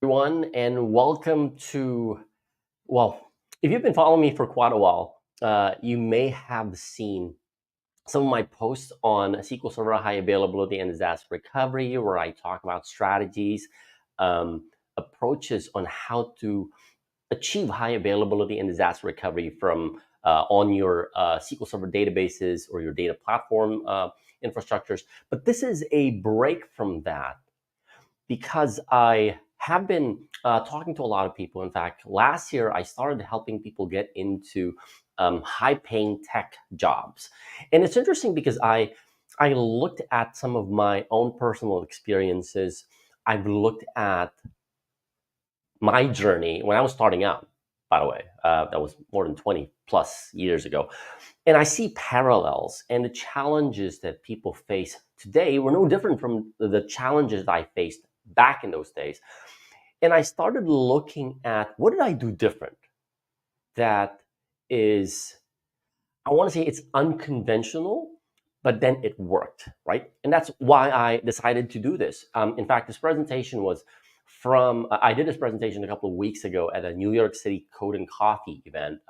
Everyone, and welcome to, well, if you've been following me for quite a while, you may have seen some of my posts on SQL Server high availability and disaster recovery, where I talk about strategies, um, approaches on how to achieve high availability and disaster recovery from on your SQL Server databases or your data platform infrastructures. But this is a break from that because I have been talking to a lot of people. In fact, last year I started helping people get into high-paying tech jobs, and it's interesting because I looked at some of my own personal experiences. I've looked at my journey when I was starting out. By the way, that was more than 20 plus years ago. And I see parallels, and the challenges that people face today were no different from the challenges that I faced back in those days. And I started looking at what did I do different that is, I want to say it's unconventional, but then it worked, right? And that's why I decided to do this. In fact, this presentation was from, I did this presentation a couple of weeks ago at a New York City Code and Coffee event.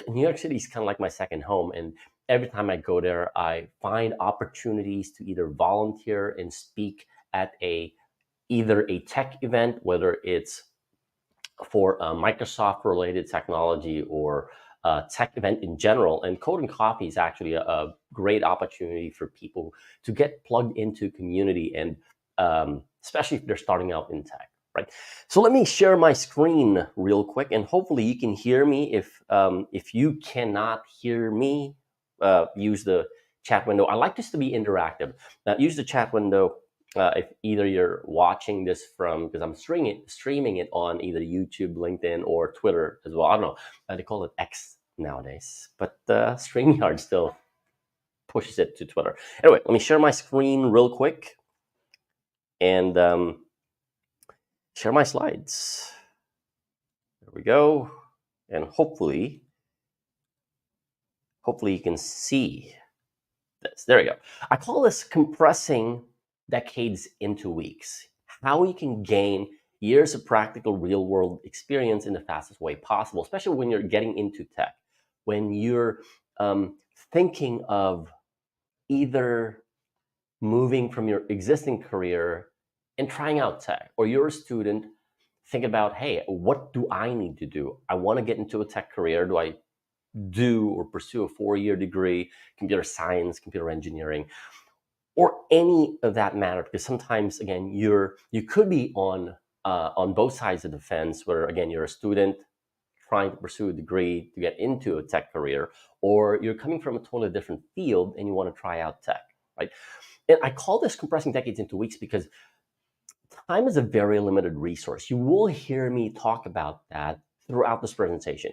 New York City is kind of like my second home. And every time I go there, I find opportunities to either volunteer and speak at either a tech event, whether it's for Microsoft related technology or tech event in general. And Code and Coffee is actually a great opportunity for people to get plugged into community, and especially if they're starting out in tech. Right. So let me share my screen real quick, and hopefully you can hear me. If you cannot hear me, use the chat window. I like this to be interactive. Use the chat window if either you're watching this from, because I'm streaming it on either YouTube, LinkedIn, or Twitter as well. I don't know. They call it X nowadays, but StreamYard still pushes it to Twitter. Anyway, let me share my screen real quick and share my slides. There we go. And hopefully you can see this. There we go. I call this compressing decades into weeks. How you can gain years of practical real world experience in the fastest way possible, especially when you're getting into tech, when you're thinking of either moving from your existing career and trying out tech, or you're a student, think about, hey, what do I need to do? I want to get into a tech career. Do I do or pursue a 4-year degree, computer science, computer engineering, or any of that matter? Because sometimes, again, you could be on both sides of the fence, where again you're a student trying to pursue a degree to get into a tech career, or you're coming from a totally different field and you want to try out tech, right? And I call this compressing decades into weeks because time is a very limited resource. You will hear me talk about that throughout this presentation.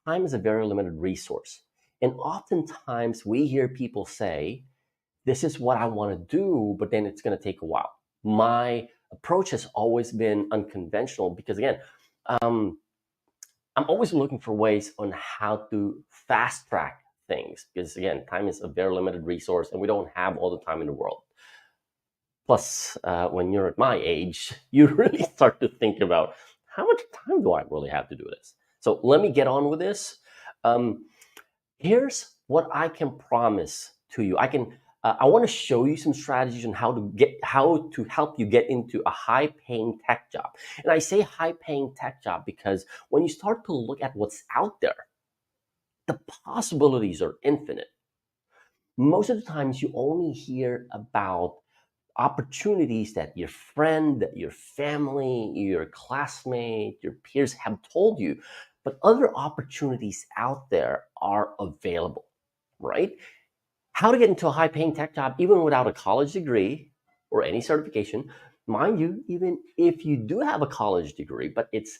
Time is a very limited resource. And oftentimes we hear people say, this is what I want to do, but then it's going to take a while. My approach has always been unconventional because, again, I'm always looking for ways on how to fast track things because, again, time is a very limited resource and we don't have all the time in the world. Plus, when you're at my age, you really start to think about how much time do I really have to do this? So let me get on with this. Here's what I can promise to you. I want to show you some strategies on how to help you get into a high-paying tech job. And I say high-paying tech job because when you start to look at what's out there, the possibilities are infinite. Most of the times you only hear about opportunities that your friend, that your family, your classmate, your peers have told you, but other opportunities out there are available, right? How to get into a high paying tech job, even without a college degree or any certification. Mind you, even if you do have a college degree, but it's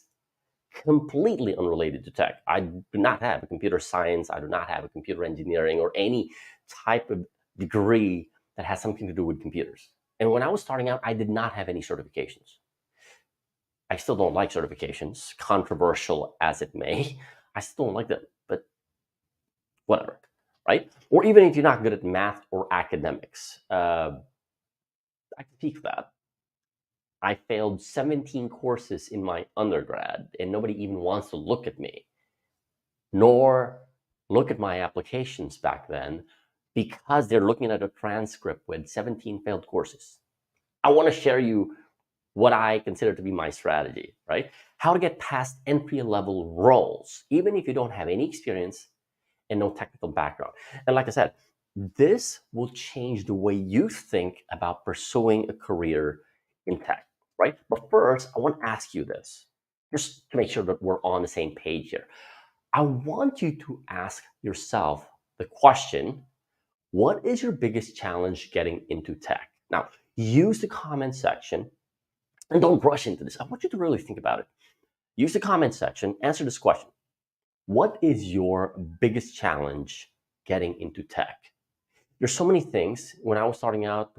completely unrelated to tech. I do not have a computer science, I do not have a computer engineering or any type of degree that has something to do with computers. And when I was starting out, I did not have any certifications. I still don't like certifications, controversial as it may. I still don't like them, but whatever, right? Or even if you're not good at math or academics, I can speak for that. I failed 17 courses in my undergrad, and nobody even wants to look at me, nor look at my applications back then, because they're looking at a transcript with 17 failed courses. I want to share you what I consider to be my strategy, right? How to get past entry level roles, even if you don't have any experience and no technical background. And like I said, this will change the way you think about pursuing a career in tech, right? But first, I want to ask you this, just to make sure that we're on the same page here. I want you to ask yourself the question, what is your biggest challenge getting into tech? Now, use the comment section and don't rush into this. I want you to really think about it. Use the comment section, answer this question. What is your biggest challenge getting into tech? There's so many things. When I was starting out,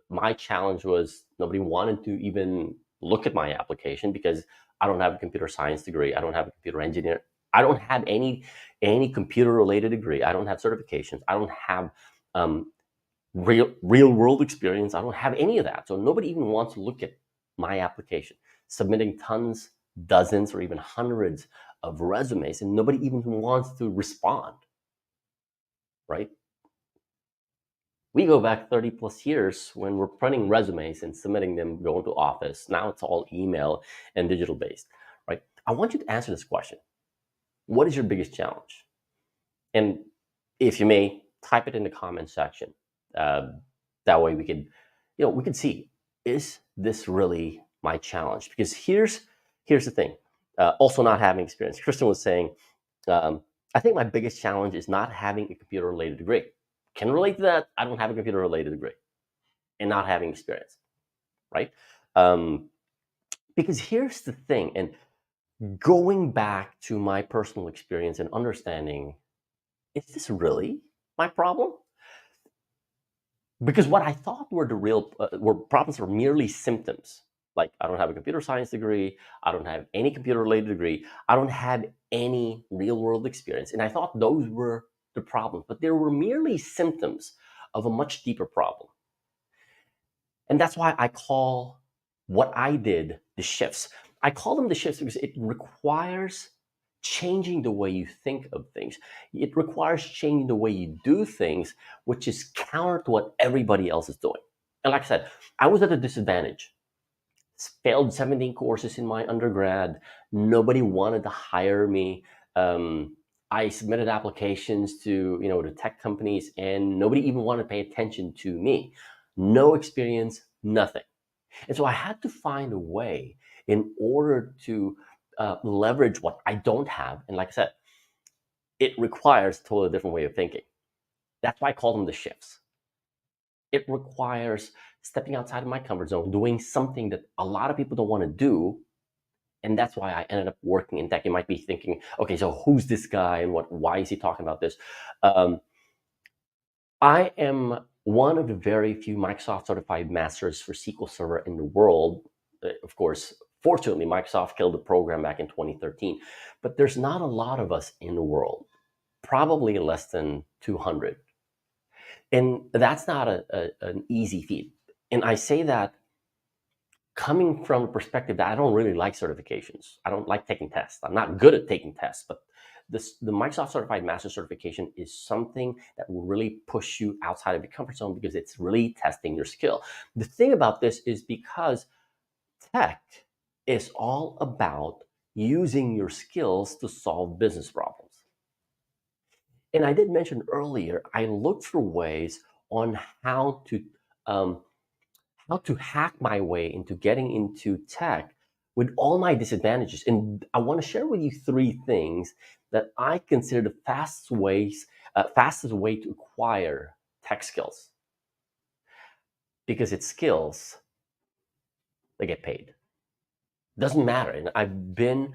my challenge was nobody wanted to even look at my application because I don't have a computer science degree. I don't have a computer engineer. I don't have any computer related degree. I don't have certifications. I don't have real world experience. I don't have any of that. So nobody even wants to look at my application. Submitting tons, dozens, or even hundreds of resumes, and nobody even wants to respond, right? We go back 30 plus years when we're printing resumes and submitting them, going to office. Now it's all email and digital based, right? I want you to answer this question. What is your biggest challenge? And if you may, type it in the comment section. That way we could see, is this really my challenge? Because here's the thing. Also not having experience. Kristen was saying, I think my biggest challenge is not having a computer related degree. Can relate to that. I don't have a computer related degree and not having experience, right? Because here's the thing, and going back to my personal experience and understanding, is this really my problem? Because what I thought were the real were problems were merely symptoms. Like, I don't have a computer science degree, I don't have any computer related degree, I don't have any real world experience, and I thought those were the problems, but they were merely symptoms of a much deeper problem. And that's why I call what I did the shifts. I call them the shifts because it requires changing the way you think of things. It requires changing the way you do things, which is counter to what everybody else is doing. And like I said, I was at a disadvantage. Failed 17 courses in my undergrad. Nobody wanted to hire me. I submitted applications to the tech companies, and nobody even wanted to pay attention to me. No experience, nothing. And so I had to find a way in order to leverage what I don't have. And like I said, it requires a totally different way of thinking. That's why I call them the shifts. It requires stepping outside of my comfort zone, doing something that a lot of people don't want to do. And that's why I ended up working in tech. You might be thinking, okay, so who's this guy and why is he talking about this? I am one of the very few Microsoft certified masters for SQL Server in the world. Of course, fortunately, Microsoft killed the program back in 2013, but there's not a lot of us in the world, probably less than 200. And that's not an easy feat. And I say that coming from the perspective that I don't really like certifications. I don't like taking tests. I'm not good at taking tests, but the Microsoft Certified Master certification is something that will really push you outside of your comfort zone because it's really testing your skill. The thing about this is because tech is all about using your skills to solve business problems. And I did mention earlier, I looked for ways on um, how to hack my way into getting into tech with all my disadvantages. And I want to share with you three things that I consider the fastest way to acquire tech skills. Because it's skills that get paid. Doesn't matter. And I've been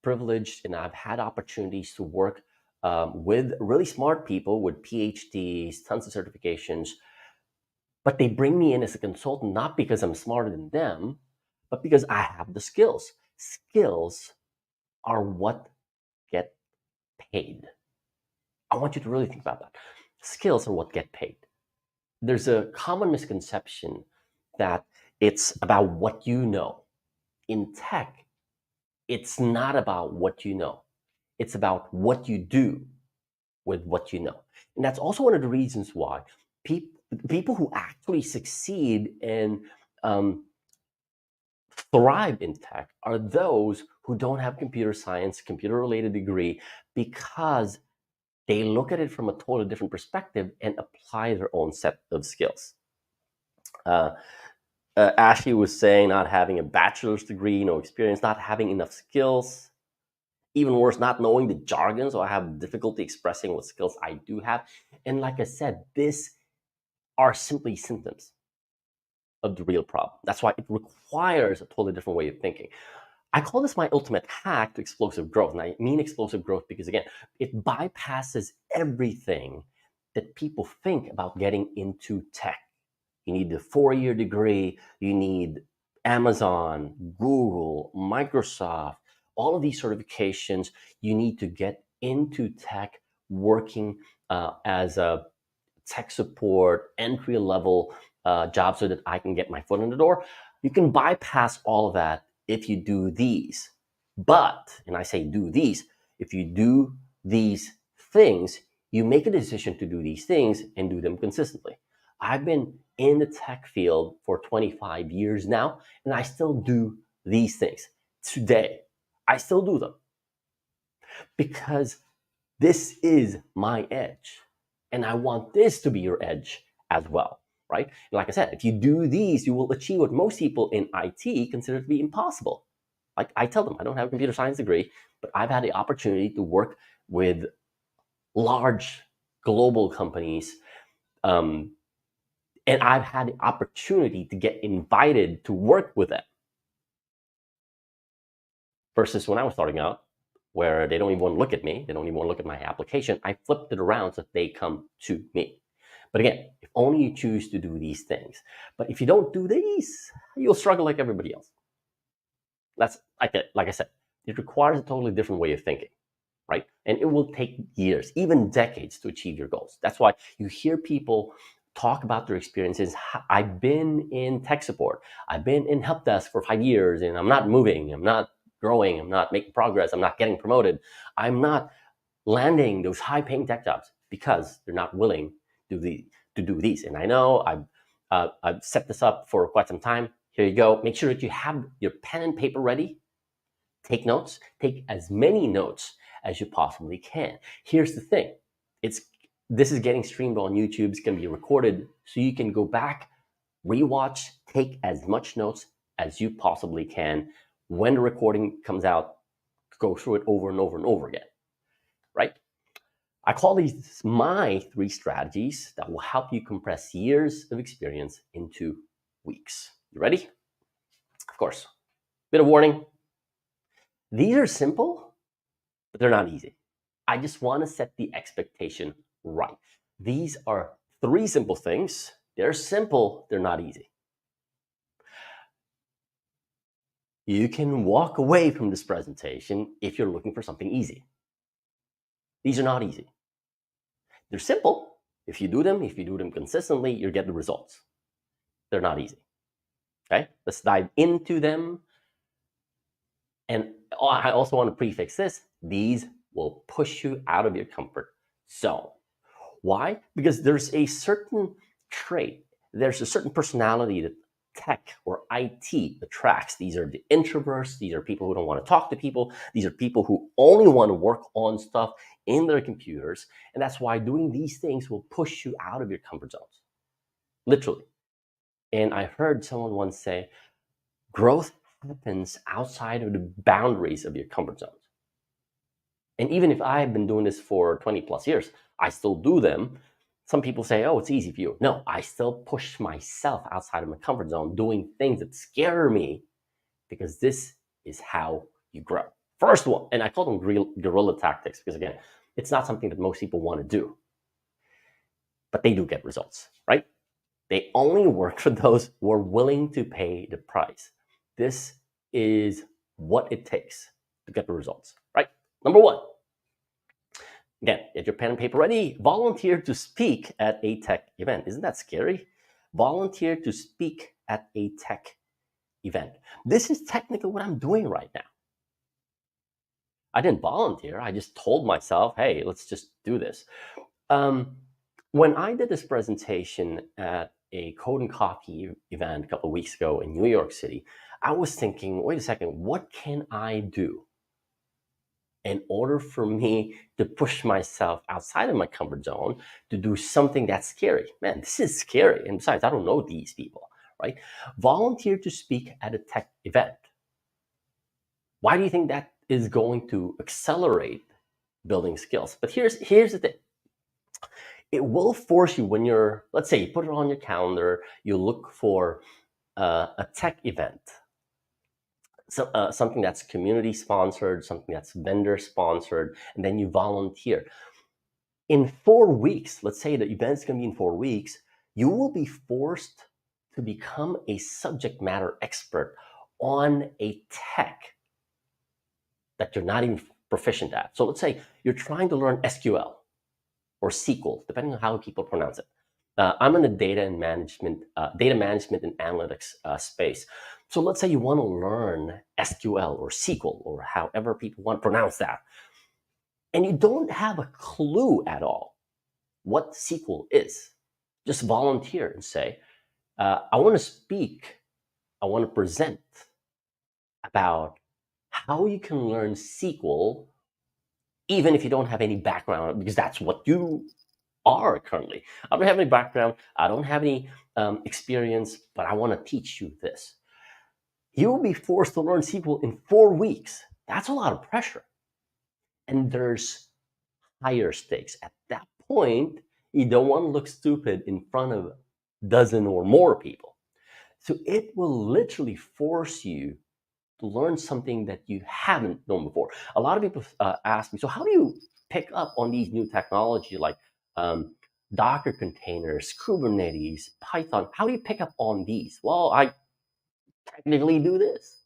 privileged, and I've had opportunities to work with really smart people with PhDs, tons of certifications, but they bring me in as a consultant not because I'm smarter than them, but because I have the skills. Skills are what get paid. I want you to really think about that. Skills are what get paid. There's a common misconception that It's about what you know. In tech, it's not about what you know. It's about what you do with what you know. And that's also one of the reasons why people who actually succeed and um, thrive in tech are those who don't have computer science, computer related degree, because they look at it from a totally different perspective and apply their own set of skills. Uh, Ashley was saying not having a bachelor's degree, no experience, not having enough skills, even worse, not knowing the jargon. So I have difficulty expressing what skills I do have. And like I said, these are simply symptoms of the real problem. That's why it requires a totally different way of thinking. I call this my ultimate hack to explosive growth. And I mean explosive growth because, again, it bypasses everything that people think about getting into tech. You need the 4-year degree, you need Amazon, Google, Microsoft, all of these certifications. You need to get into tech, working as a tech support, entry level job so that I can get my foot in the door. You can bypass all of that if you do these. But, and I say do these, if you do these things, you make a decision to do these things and do them consistently. I've been in the tech field for 25 years now, and I still do these things today. I still do them because this is my edge. And I want this to be your edge as well, right? And like I said, if you do these, you will achieve what most people in IT consider to be impossible. Like I tell them, I don't have a computer science degree, but I've had the opportunity to work with large global companies. And I've had the opportunity to get invited to work with them. Versus when I was starting out, where they don't even want to look at me, they don't even want to look at my application, I flipped it around so that they come to me. But again, if only you choose to do these things. But if you don't do these, you'll struggle like everybody else. That's like I said, it requires a totally different way of thinking, right? And it will take years, even decades, to achieve your goals. That's why you hear people talk about their experiences. I've been in tech support, I've been in help desk for 5 years, and I'm not moving, I'm not growing, I'm not making progress, I'm not getting promoted, I'm not landing those high-paying tech jobs because they're not willing to do these. And I know I've set this up for quite some time. Here you go. Make sure that you have your pen and paper ready. Take notes. Take as many notes as you possibly can. Here's the thing. This is getting streamed on YouTube. It's going to be recorded, so you can go back, rewatch, take as much notes as you possibly can. When the recording comes out, go through it over and over and over again, right? I call these my 3 strategies that will help you compress years of experience into weeks. You ready? Of course. Bit of warning. These are simple, but they're not easy. I just want to set the expectation right. These are 3 simple things. They're simple, they're not easy. You can walk away from this presentation if you're looking for something easy. These are not easy. They're simple. If you do them consistently, you'll get the results. They're not easy. Okay, let's dive into them. And I also want to prefix this. These will push you out of your comfort zone. Why? Because there's a certain trait, there's a certain personality that tech or IT attracts. These are the introverts. These are people who don't want to talk to people. These are people who only want to work on stuff in their computers. And that's why doing these things will push you out of your comfort zones, literally. And I heard someone once say, growth happens outside of the boundaries of your comfort zones. And even if I've been doing this for 20 plus years, I still do them. Some people say, oh, it's easy for you. No, I still push myself outside of my comfort zone, doing things that scare me, because this is how you grow. First one, and I call them guerrilla tactics, because again, it's not something that most people want to do, but they do get results, right? They only work for those who are willing to pay the price. This is what it takes to get the results, right? Number 1, again, get your pen and paper ready. Volunteer to speak at a tech event. Isn't that scary? Volunteer to speak at a tech event. This is technically what I'm doing right now. I didn't volunteer. I just told myself, hey, let's just do this. When I did this presentation at a Code and Coffee event a couple of weeks ago in New York City, I was thinking, wait a second, what can I do in order for me to push myself outside of my comfort zone to do something that's scary? Man, this is scary. And besides, I don't know these people, right? Volunteer to speak at a tech event. Why do you think that is going to accelerate building skills? But here's the thing. It will force you when you're, let's say you put it on your calendar, you look for a tech event, so, something that's community sponsored, something that's vendor sponsored, and then you volunteer. In 4 weeks, let's say the event's going to be in 4 weeks, you will be forced to become a subject matter expert on a tech that you're not even proficient at. So let's say you're trying to learn SQL or SQL, depending on how people pronounce it. I'm in the data management and analytics space. So let's say you want to learn SQL or SQL or however people want to pronounce that, and you don't have a clue at all what SQL is. Just volunteer and say, I want to speak, I want to present about how you can learn SQL even if you don't have any background, because that's what you are currently. I don't have any background, I don't have any experience, but I want to teach you this. You will be forced to learn SQL in 4 weeks. That's a lot of pressure. And there's higher stakes. At that point, you don't want to look stupid in front of a dozen or more people. So it will literally force you to learn something that you haven't known before. A lot of people ask me, so how do you pick up on these new technology like Docker containers, Kubernetes, Python? How do you pick up on these? Well, I technically do this.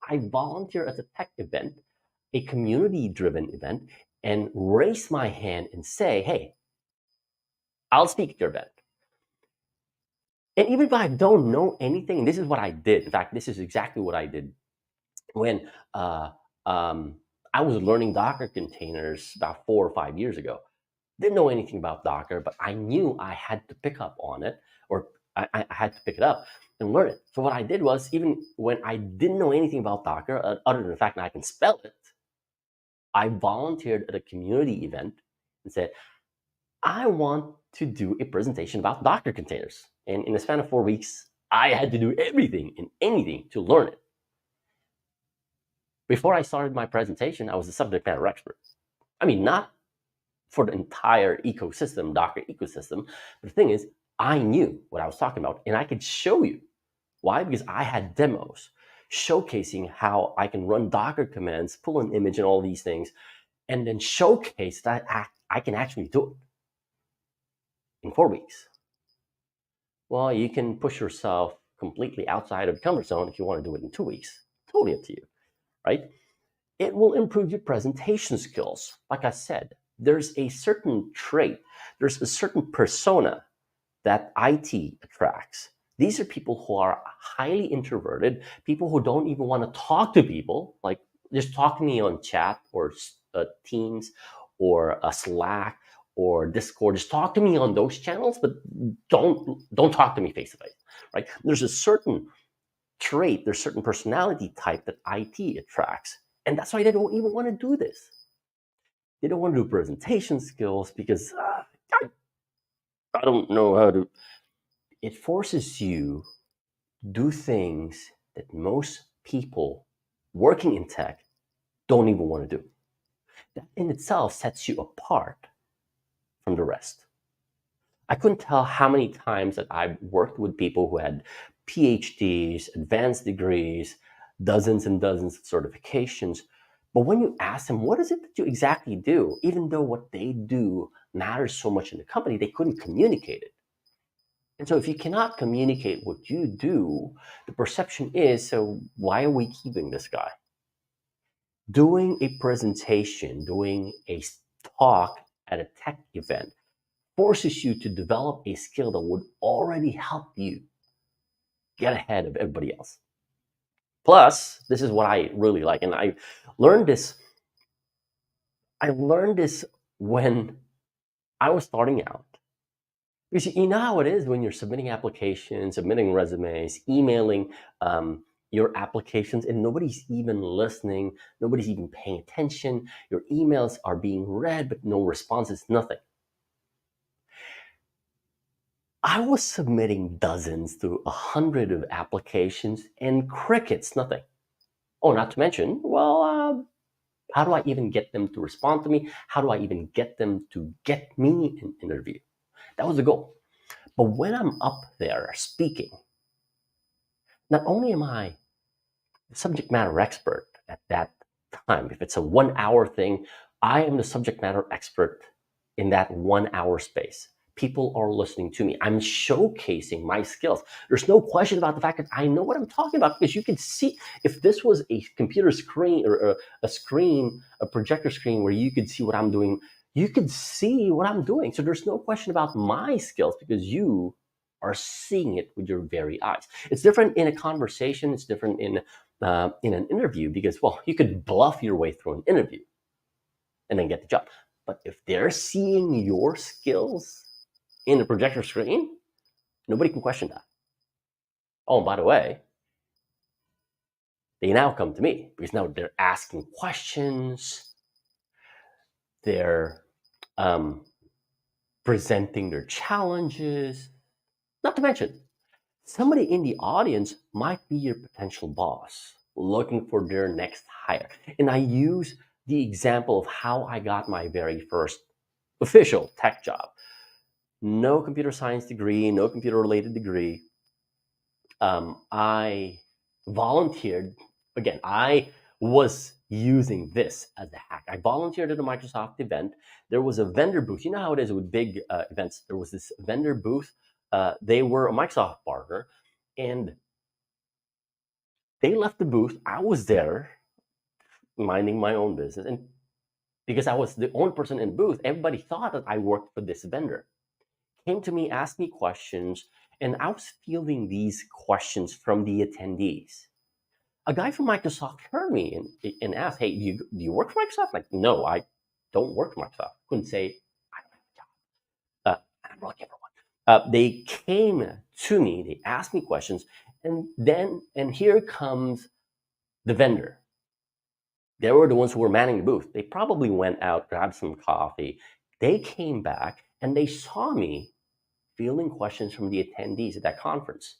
I volunteer at a tech event, a community-driven event, and raise my hand and say, hey, I'll speak at your event. And even if I don't know anything, and this is what I did. In fact, this is exactly what I did when I was learning Docker containers about 4 or 5 years ago. Didn't know anything about Docker, but I knew I had to pick up on it, or I had to pick it up and learn it. So what I did was, even when I didn't know anything about Docker, other than the fact that I can spell it, I volunteered at a community event and said, I want to do a presentation about Docker containers. And in the span of 4 weeks, I had to do everything and anything to learn it. Before I started my presentation, I was a subject matter expert. I mean, not for the entire ecosystem, Docker ecosystem, but the thing is, I knew what I was talking about, and I could show you. Why? Because I had demos showcasing how I can run Docker commands, pull an image and all these things, and then showcase that I can actually do it in 4 weeks. Well, you can push yourself completely outside of the comfort zone if you want to do it in 2 weeks. Totally up to you, right? It will improve your presentation skills. Like I said, there's a certain trait, there's a certain persona that IT attracts. These are people who are highly introverted, people who don't even want to talk to people, like just talk to me on chat or Teams or Slack or Discord. Just talk to me on those channels, but don't talk to me face to face, right? There's a certain trait, there's a certain personality type that IT attracts. And that's why they don't even want to do this. They don't want to do presentation skills because I don't know how to. It forces you to do things that most people working in tech don't even want to do. That in itself sets you apart from the rest. I couldn't tell how many times that I worked with people who had PhDs, advanced degrees, dozens and dozens of certifications. But when you ask them, what is it that you exactly do? Even though what they do matters so much in the company, they couldn't communicate it. And so if you cannot communicate what you do, the perception is, so why are we keeping this guy? Doing a presentation, doing a talk at a tech event forces you to develop a skill that would already help you get ahead of everybody else. Plus, this is what I really like, and I learned this. I learned this when I was starting out. Because you know how it is when you're submitting applications, submitting resumes, emailing your applications, and nobody's even listening, nobody's even paying attention. Your emails are being read, but no responses, nothing. I was submitting dozens to 100 of applications and crickets, nothing. Oh, not to mention, how do I even get them to respond to me? How do I even get them to get me an interview? That was the goal. But when I'm up there speaking, not only am I the subject matter expert at that time, if it's a 1 hour thing, I am the subject matter expert in that 1 hour space. People are listening to me. I'm showcasing my skills. There's no question about the fact that I know what I'm talking about, because you can see, if this was a computer screen or a screen, a projector screen where you could see what I'm doing, you could see what I'm doing. So there's no question about my skills, because you are seeing it with your very eyes. It's different in a conversation. It's different in an interview, because, well, you could bluff your way through an interview and then get the job. But if they're seeing your skills in the projector screen, nobody can question that. Oh, and by the way, they now come to me, because now they're asking questions. They're presenting their challenges. Not to mention, somebody in the audience might be your potential boss looking for their next hire. And I use the example of how I got my very first official tech job. No computer science degree, no computer related degree. I volunteered. Again, I was using this as a hack. I volunteered at a Microsoft event. There was a vendor booth. You know how it is with big events. There was this vendor booth. They were a Microsoft partner, and they left the booth. I was there minding my own business. And because I was the only person in the booth, everybody thought that I worked for this vendor. Came to me, asked me questions, and I was fielding these questions from the attendees. A guy from Microsoft heard me and asked, "Hey, do you work for Microsoft?" Like, no, I don't work for Microsoft. Couldn't say, I don't have a job. I'm looking for one. They came to me, they asked me questions, and here comes the vendor. They were the ones who were manning the booth. They probably went out, grabbed some coffee. They came back and they saw me fielding questions from the attendees at that conference.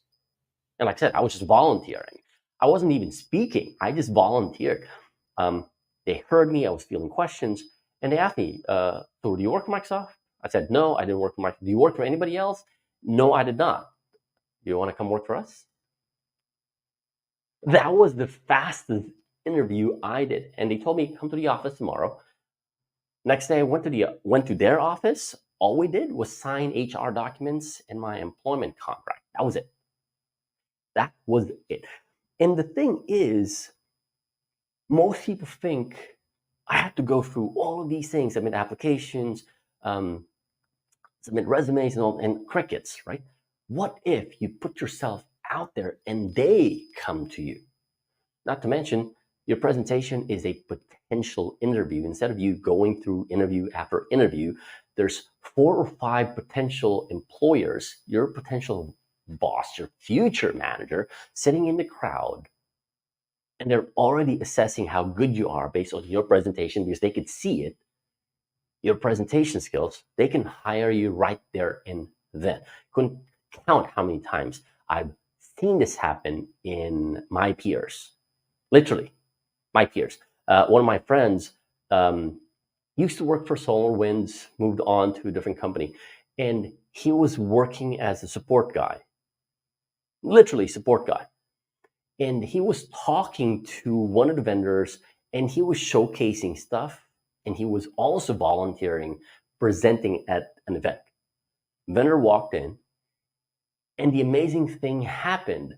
And like I said, I was just volunteering. I wasn't even speaking. I just volunteered. They heard me. I was fielding questions, and they asked me, "So, do you work for Microsoft?" I said, "No, I didn't work for Microsoft." "Do you work for anybody else?" "No, I did not." "Do you want to come work for us?" That was the fastest interview I did, and they told me, "Come to the office tomorrow." Next day, I went to their office. All we did was sign HR documents and my employment contract. That was it. That was it. And the thing is, most people think I have to go through all of these things, submit applications, um, submit resumes, and crickets, right? What if you put yourself out there and they come to you? Not to mention, your presentation is a potential interview. Instead of you going through interview after interview, there's 4 or 5 potential employers, your potential boss, your future manager, sitting in the crowd, and they're already assessing how good you are based on your presentation, because they could see it, your presentation skills. They can hire you right there and then. Couldn't count how many times I've seen this happen in my peers. Literally, my peers. One of my friends used to work for SolarWinds, moved on to a different company, and he was working as a support guy. Literally, support guy. And he was talking to one of the vendors, and he was showcasing stuff, and he was also volunteering, presenting at an event. Vendor walked in, and the amazing thing happened.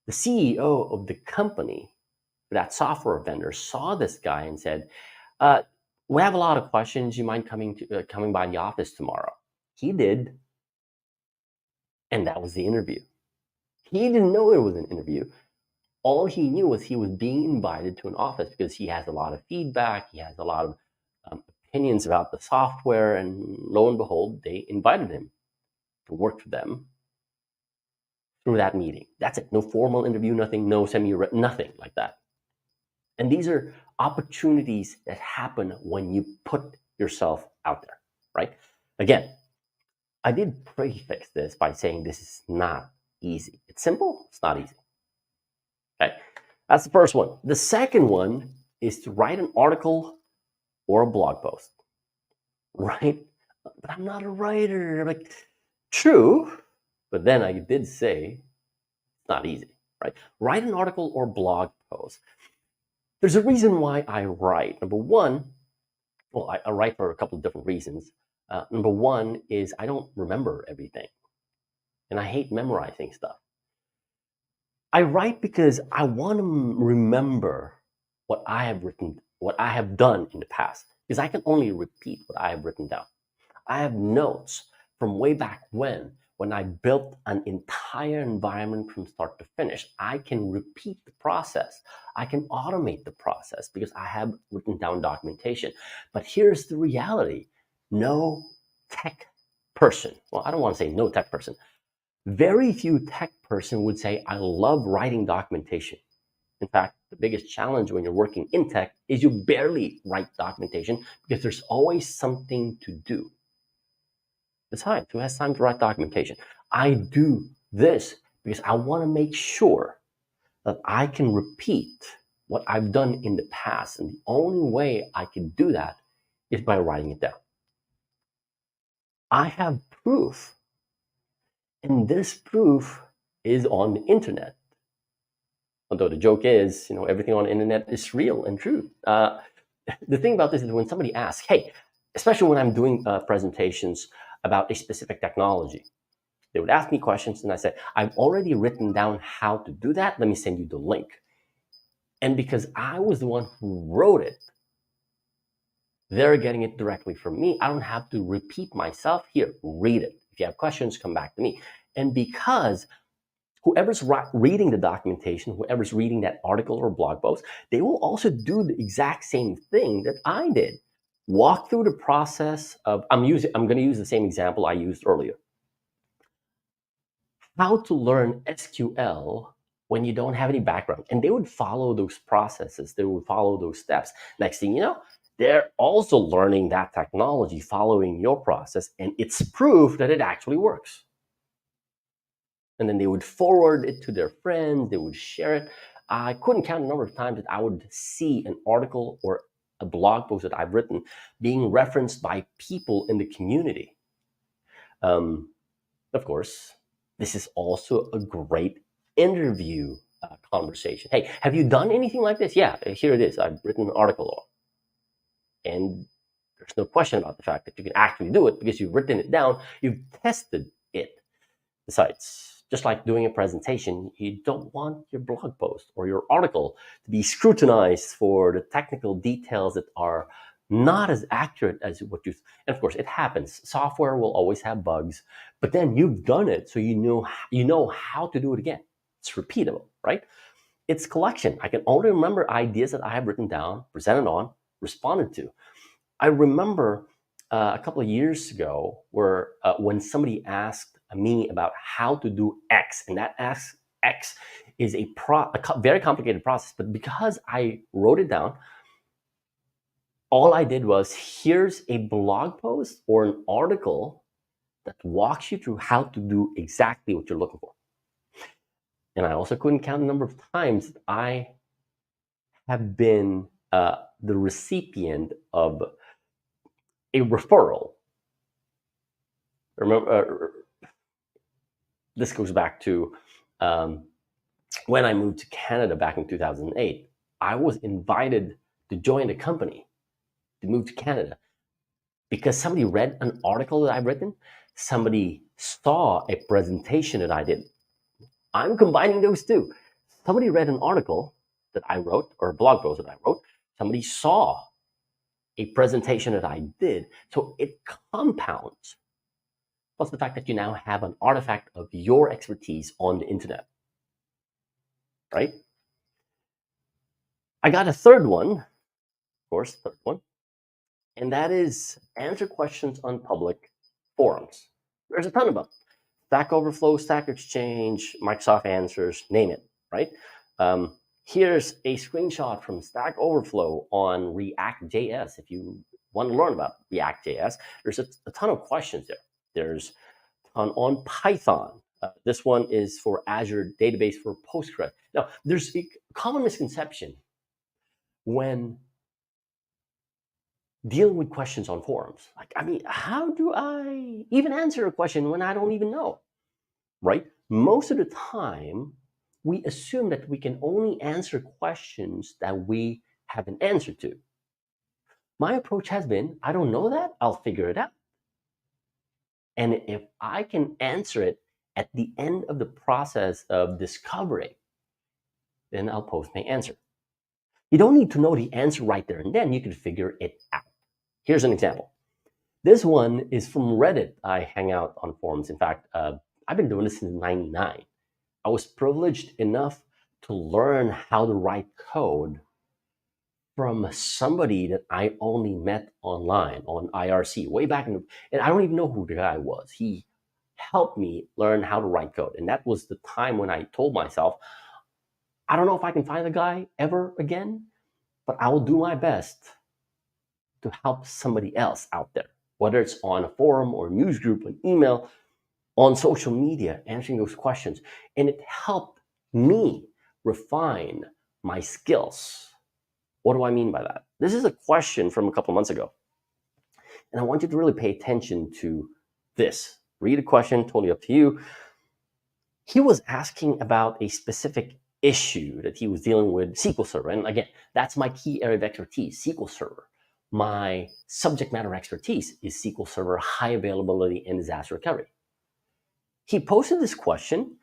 The CEO of the company, that software vendor, saw this guy and said, "We have a lot of questions. You mind coming by the office tomorrow?" He did, and that was the interview. He didn't know it was an interview. All he knew was he was being invited to an office because he has a lot of feedback. He has a lot of opinions about the software. And lo and behold, they invited him to work for them through that meeting. That's it. No formal interview, nothing, no nothing like that. And these are opportunities that happen when you put yourself out there, right? Again, I did prefix this by saying this is not easy. It's simple, it's not easy. Okay, that's the first one. The second one is to write an article or a blog post, right? But I'm not a writer. Like, true, but then I did say it's not easy, right? Write an article or blog post. There's a reason why I write. Number one, well, I write for a couple of different reasons. Number one is I don't remember everything, and I hate memorizing stuff. I write because I want to remember what I have written, what I have done in the past, because I can only repeat what I have written down. I have notes from way back when I built an entire environment from start to finish. I can repeat the process. I can automate the process because I have written down documentation. But here's the reality. No tech person, well, I don't want to say no tech person. Very few tech person would say, I love writing documentation. In fact, the biggest challenge when you're working in tech is you barely write documentation because there's always something to do. Besides, who has time to write documentation? I do this because I want to make sure that I can repeat what I've done in the past. And the only way I can do that is by writing it down. I have proof. And this proof is on the internet. Although the joke is, everything on the internet is real and true. The thing about this is when somebody asks, hey, especially when I'm doing presentations about a specific technology, they would ask me questions and I said, I've already written down how to do that. Let me send you the link. And because I was the one who wrote it, they're getting it directly from me. I don't have to repeat myself. Here, read it. If you have questions, come back to me. And because whoever's reading the documentation, whoever's reading that article or blog post, they will also do the exact same thing that I did. Walk through the process of, I'm going to use the same example I used earlier. How to learn SQL when you don't have any background. And they would follow those processes. They would follow those steps. Next thing you know, they're also learning that technology, following your process, and it's proof that it actually works. And then they would forward it to their friends, they would share it. I couldn't count the number of times that I would see an article or a blog post that I've written being referenced by people in the community. Of course, this is also a great interview conversation. Hey, have you done anything like this? Yeah, here it is. I've written an article on. And there's no question about the fact that you can actually do it because you've written it down, you've tested it. Besides, just like doing a presentation, you don't want your blog post or your article to be scrutinized for the technical details that are not as accurate as what you. And of course, it happens. Software will always have bugs, but then you've done it, so you know how to do it again. It's repeatable, right? It's collection. I can only remember ideas that I have written down, presented on, responded to. I remember a couple of years ago where when somebody asked me about how to do X, and that X is a very complicated process, but because I wrote it down, all I did was, here's a blog post or an article that walks you through how to do exactly what you're looking for. And I also couldn't count the number of times that I have been the recipient of a referral. Remember, this goes back to when I moved to Canada back in 2008. I was invited to join a company to move to Canada because somebody read an article that I've written. Somebody saw a presentation that I did. I'm combining those two. Somebody read an article that I wrote or a blog post that I wrote. Somebody saw a presentation that I did. So it compounds. Plus the fact that you now have an artifact of your expertise on the internet. right? I got a third one, of course, third one, and that is answer questions on public forums. There's a ton of them. Stack Overflow, Stack Exchange, Microsoft Answers, name it, right? Um, Here's a screenshot from Stack Overflow on React.js. If you want to learn about React.js, there's a ton of questions there. There's on Python. This one is for Azure Database for Postgres. Now, there's a common misconception when dealing with questions on forums. Like, I mean, how do I even answer a question when I don't even know, right? Most of the time, we assume that we can only answer questions that we have an answer to. My approach has been, I don't know that, I'll figure it out. And if I can answer it at the end of the process of discovery, then I'll post my answer. You don't need to know the answer right there and then. You can figure it out. Here's an example. This one is from Reddit. I hang out on forums. In fact, I've been doing this since '99. I was privileged enough to learn how to write code from somebody that I only met online on IRC way back in and I don't even know who the guy was. He helped me learn how to write code. And that was the time when I told myself, I don't know if I can find the guy ever again, but I will do my best to help somebody else out there, whether it's on a forum or news group, an email, on social media, answering those questions. And it helped me refine my skills. What do I mean by that? This is a question from a couple months ago. And I want you to really pay attention to this. Read a question, totally up to you. He was asking about a specific issue that he was dealing with SQL Server. And again, that's my key area of expertise, SQL Server. My subject matter expertise is SQL Server, high availability, and disaster recovery. He posted this question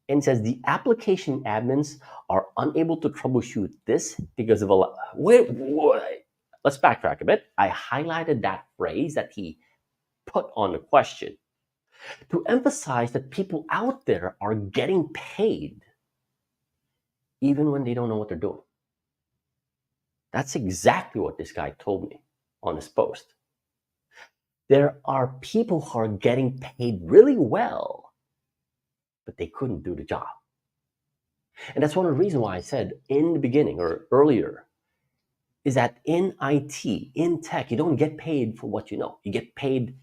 and says the application admins are unable to troubleshoot this because of a lot. Wait, let's backtrack a bit. I highlighted that phrase that he put on the question to emphasize that people out there are getting paid even when they don't know what they're doing. That's exactly what this guy told me on his post. There are people who are getting paid really well, but they couldn't do the job. And that's one of the reasons why I said in the beginning or earlier is that in IT, in tech, you don't get paid for what you know. You get paid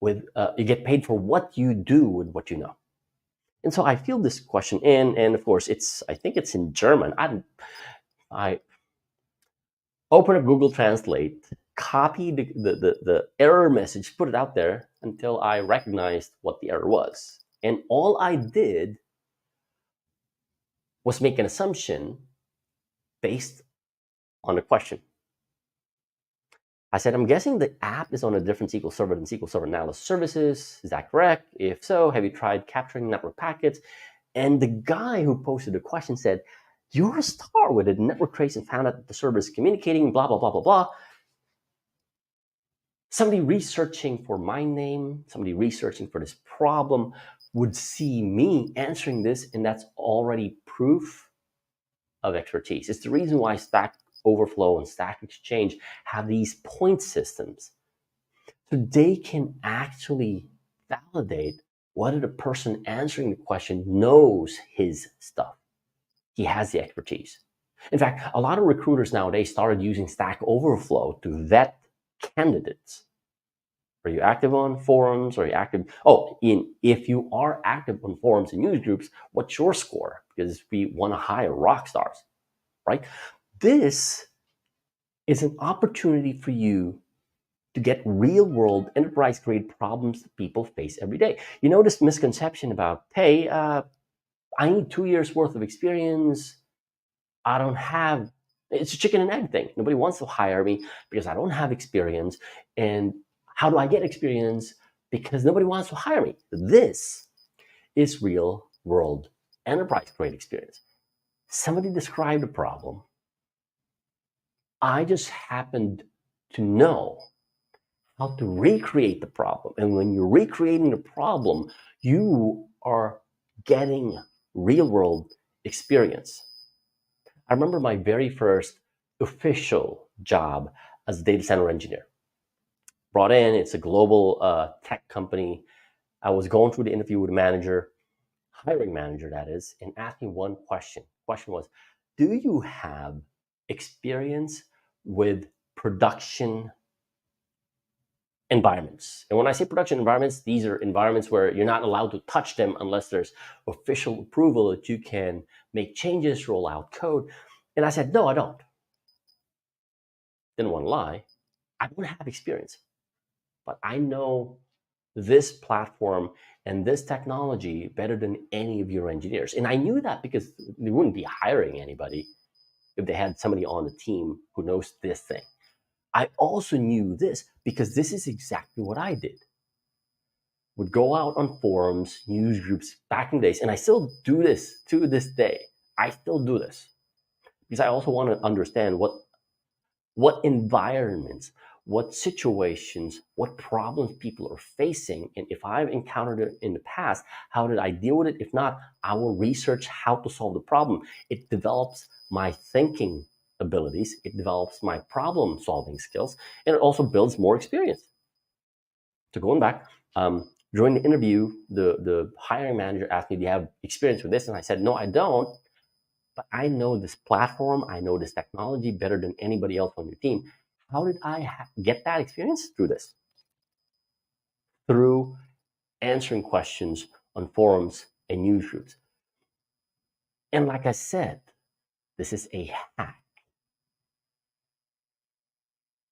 for what you do with what you know. And so I filled this question in, and of course, I think it's in German. I open up Google Translate, copy the error message, put it out there until I recognized what the error was. And all I did was make an assumption based on the question. I said, I'm guessing the app is on a different SQL Server than SQL Server Analysis Services. Is that correct? If so, have you tried capturing network packets? And the guy who posted the question said, you're a star with it. Network trace and found out that the server is communicating, blah, blah, blah, blah, blah. Somebody researching for my name, somebody researching for this problem would see me answering this, and that's already proof of expertise. It's the reason why Stack Overflow and Stack Exchange have these point systems. So they can actually validate whether the person answering the question knows his stuff. He has the expertise. In fact, a lot of recruiters nowadays started using Stack Overflow to vet candidates. Are you active on forums? Are you active? If you are active on forums and news groups, what's your score? Because we want to hire rock stars, right? This is an opportunity for you to get real world enterprise grade problems that people face every day. You know, this misconception about, hey, I need 2 years worth of experience. I don't have, it's a chicken and egg thing. Nobody wants to hire me because I don't have experience. And how do I get experience? Because nobody wants to hire me. This is real world enterprise grade experience. Somebody described a problem. I just happened to know how to recreate the problem. And when you're recreating the problem, you are getting real world experience. I remember my very first official job as a data center engineer. Brought in, it's a global tech company. I was going through the interview with the manager, hiring manager that is, and asked me one question. The question was, do you have experience with production environments? And when I say production environments, these are environments where you're not allowed to touch them unless there's official approval that you can make changes, roll out code. And I said, no, I don't. Didn't want to lie. I don't have experience, but I know this platform and this technology better than any of your engineers. And I knew that because they wouldn't be hiring anybody if they had somebody on the team who knows this thing. I also knew this because this is exactly what I did. Would go out on forums, news groups back in the days, and I still do this to this day. I still do this because I also want to understand what environments, what situations, what problems people are facing. And if I've encountered it in the past, how did I deal with it? If not, I will research how to solve the problem. It develops my thinking abilities, it develops my problem solving skills, and it also builds more experience. So going back, during the interview, the hiring manager asked me, do you have experience with this? And I said, no, I don't. But I know this platform, I know this technology better than anybody else on your team. How did I get that experience? Through this. Through answering questions on forums and news groups. And like I said, this is a hack.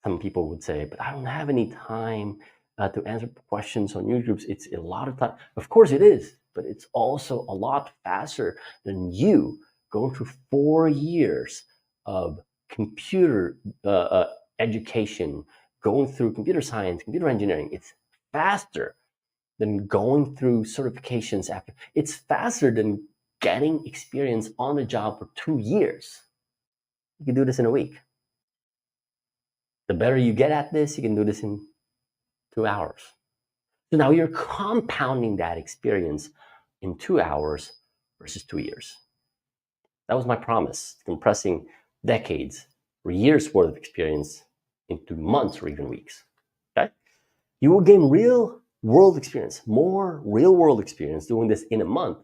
Some people would say, but I don't have any time to answer questions on news groups. It's a lot of time. Of course it is, but it's also a lot faster than you going through 4 years of computer education, going through computer science, computer engineering. It's faster than going through certifications after. It's faster than getting experience on the job for 2 years. You can do this in a week. The better you get at this, you can do this in 2 hours. So now you're compounding that experience in 2 hours versus 2 years. That was my promise, compressing decades or years worth of experience into months or even weeks. Okay? You will gain real world experience, more real world experience doing this in a month,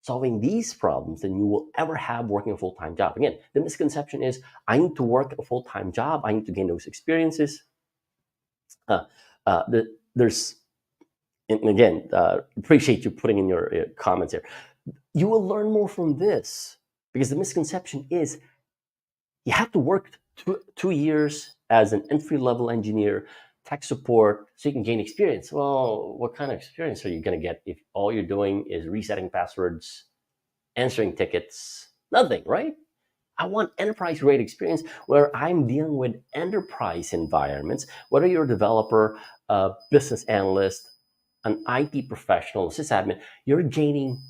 solving these problems than you will ever have working a full-time job. Again, the misconception is I need to work a full-time job, I need to gain those experiences. There's, and again, appreciate you putting in your comments here. You will learn more from this because the misconception is you have to work 2 years as an entry-level engineer, tech support, so you can gain experience. Well, what kind of experience are you going to get if all you're doing is resetting passwords, answering tickets? Nothing, right? I want enterprise-grade experience where I'm dealing with enterprise environments, whether you're a developer, a business analyst, an IT professional, sysadmin, you're gaining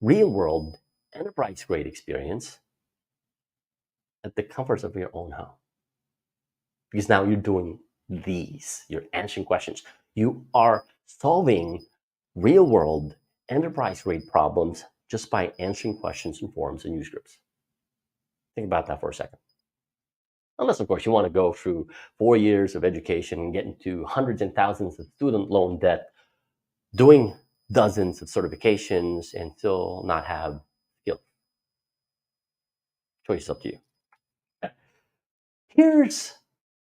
real-world enterprise-grade experience at the comforts of your own home. Because now you're doing these, you're answering questions. You are solving real-world enterprise-grade problems just by answering questions in forums and news groups. Think about that for a second. Unless, of course, you want to go through 4 years of education and get into hundreds and thousands of student loan debt, doing dozens of certifications and still not have skills. Choice is up to you.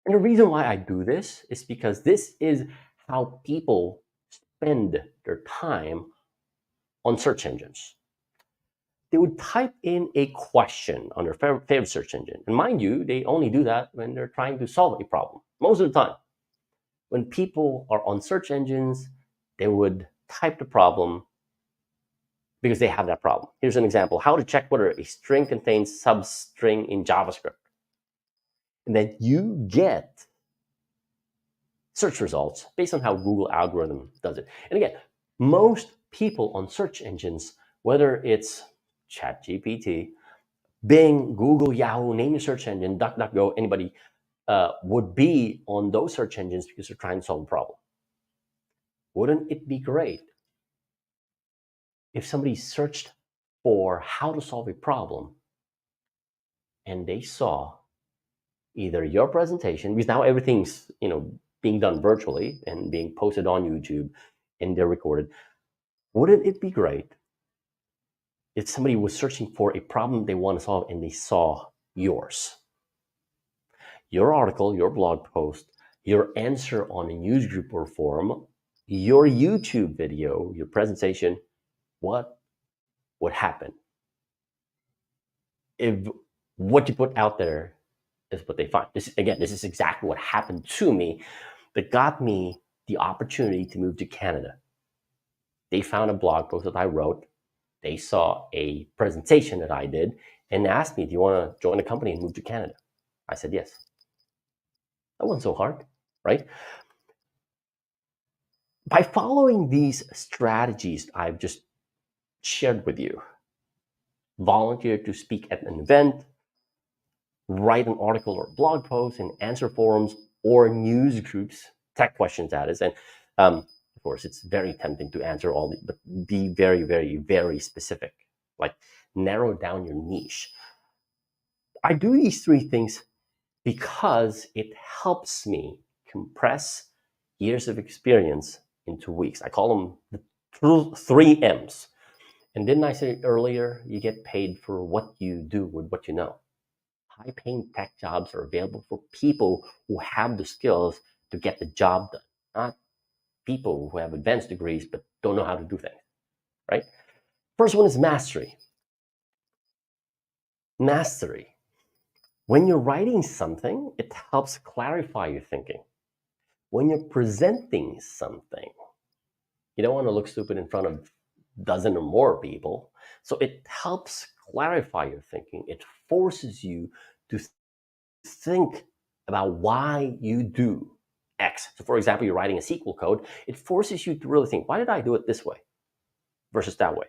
And the reason why I do this is because this is how people spend their time on search engines. They would type in a question on their favorite search engine. And mind you, they only do that when they're trying to solve a problem. Most of the time, when people are on search engines, they would type the problem because they have that problem. Here's an example: how to check whether a string contains substring in JavaScript. And then you get search results based on how Google algorithm does it. And again, most people on search engines, whether it's ChatGPT, Bing, Google, Yahoo, name your search engine, DuckDuckGo, anybody would be on those search engines because they're trying to solve a problem. Wouldn't it be great if somebody searched for how to solve a problem, and they saw either your presentation, because now everything's being done virtually and being posted on YouTube and they're recorded. Wouldn't it be great if somebody was searching for a problem they want to solve and they saw yours? Your article, your blog post, your answer on a news group or forum, your YouTube video, your presentation, what would happen if what you put out there is what they find? This is exactly what happened to me that got me the opportunity to move to Canada. They found a blog post that I wrote. They saw a presentation that I did and asked me, do you want to join the company and move to Canada? I said yes. That wasn't so hard, right? By following these strategies I've just shared with you, volunteer to speak at an event, write an article or blog post and answer forums or news groups, tech questions that is. And of course, it's very tempting to answer all these, but be very, very, very specific. Like narrow down your niche. I do these three things because it helps me compress years of experience into weeks. I call them the 3 M's. And didn't I say earlier, you get paid for what you do with what you know? High-paying tech jobs are available for people who have the skills to get the job done, not people who have advanced degrees but don't know how to do things, right? First one is mastery. Mastery. When you're writing something, it helps clarify your thinking. When you're presenting something, you don't want to look stupid in front of a dozen or more people. So it helps clarify your thinking. It forces you to think about why you do X. So for example, you're writing a SQL code. It forces you to really think, why did I do it this way versus that way?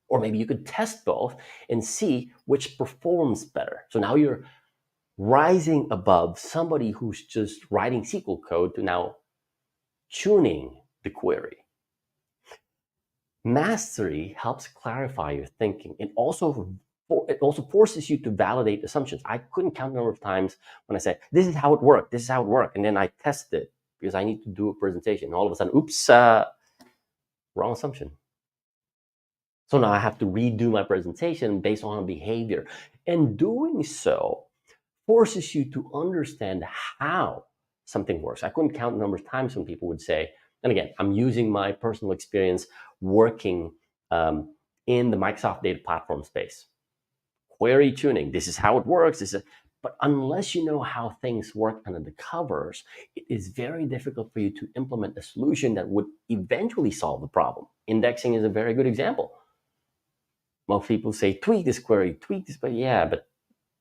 Or maybe you could test both and see which performs better. So now you're rising above somebody who's just writing SQL code to now tuning the query. Mastery helps clarify your thinking. It also forces you to validate assumptions. I couldn't count the number of times when I said, this is how it worked, this is how it worked. And then I test it because I need to do a presentation. And all of a sudden, oops, wrong assumption. So now I have to redo my presentation based on behavior. And doing so forces you to understand how something works. I couldn't count the number of times when people would say, and again, I'm using my personal experience working in the Microsoft data platform space. Query tuning, this is how it works. But unless you know how things work under the covers, it is very difficult for you to implement a solution that would eventually solve the problem. Indexing is a very good example. Most people say, tweak this query, tweak this, but yeah, but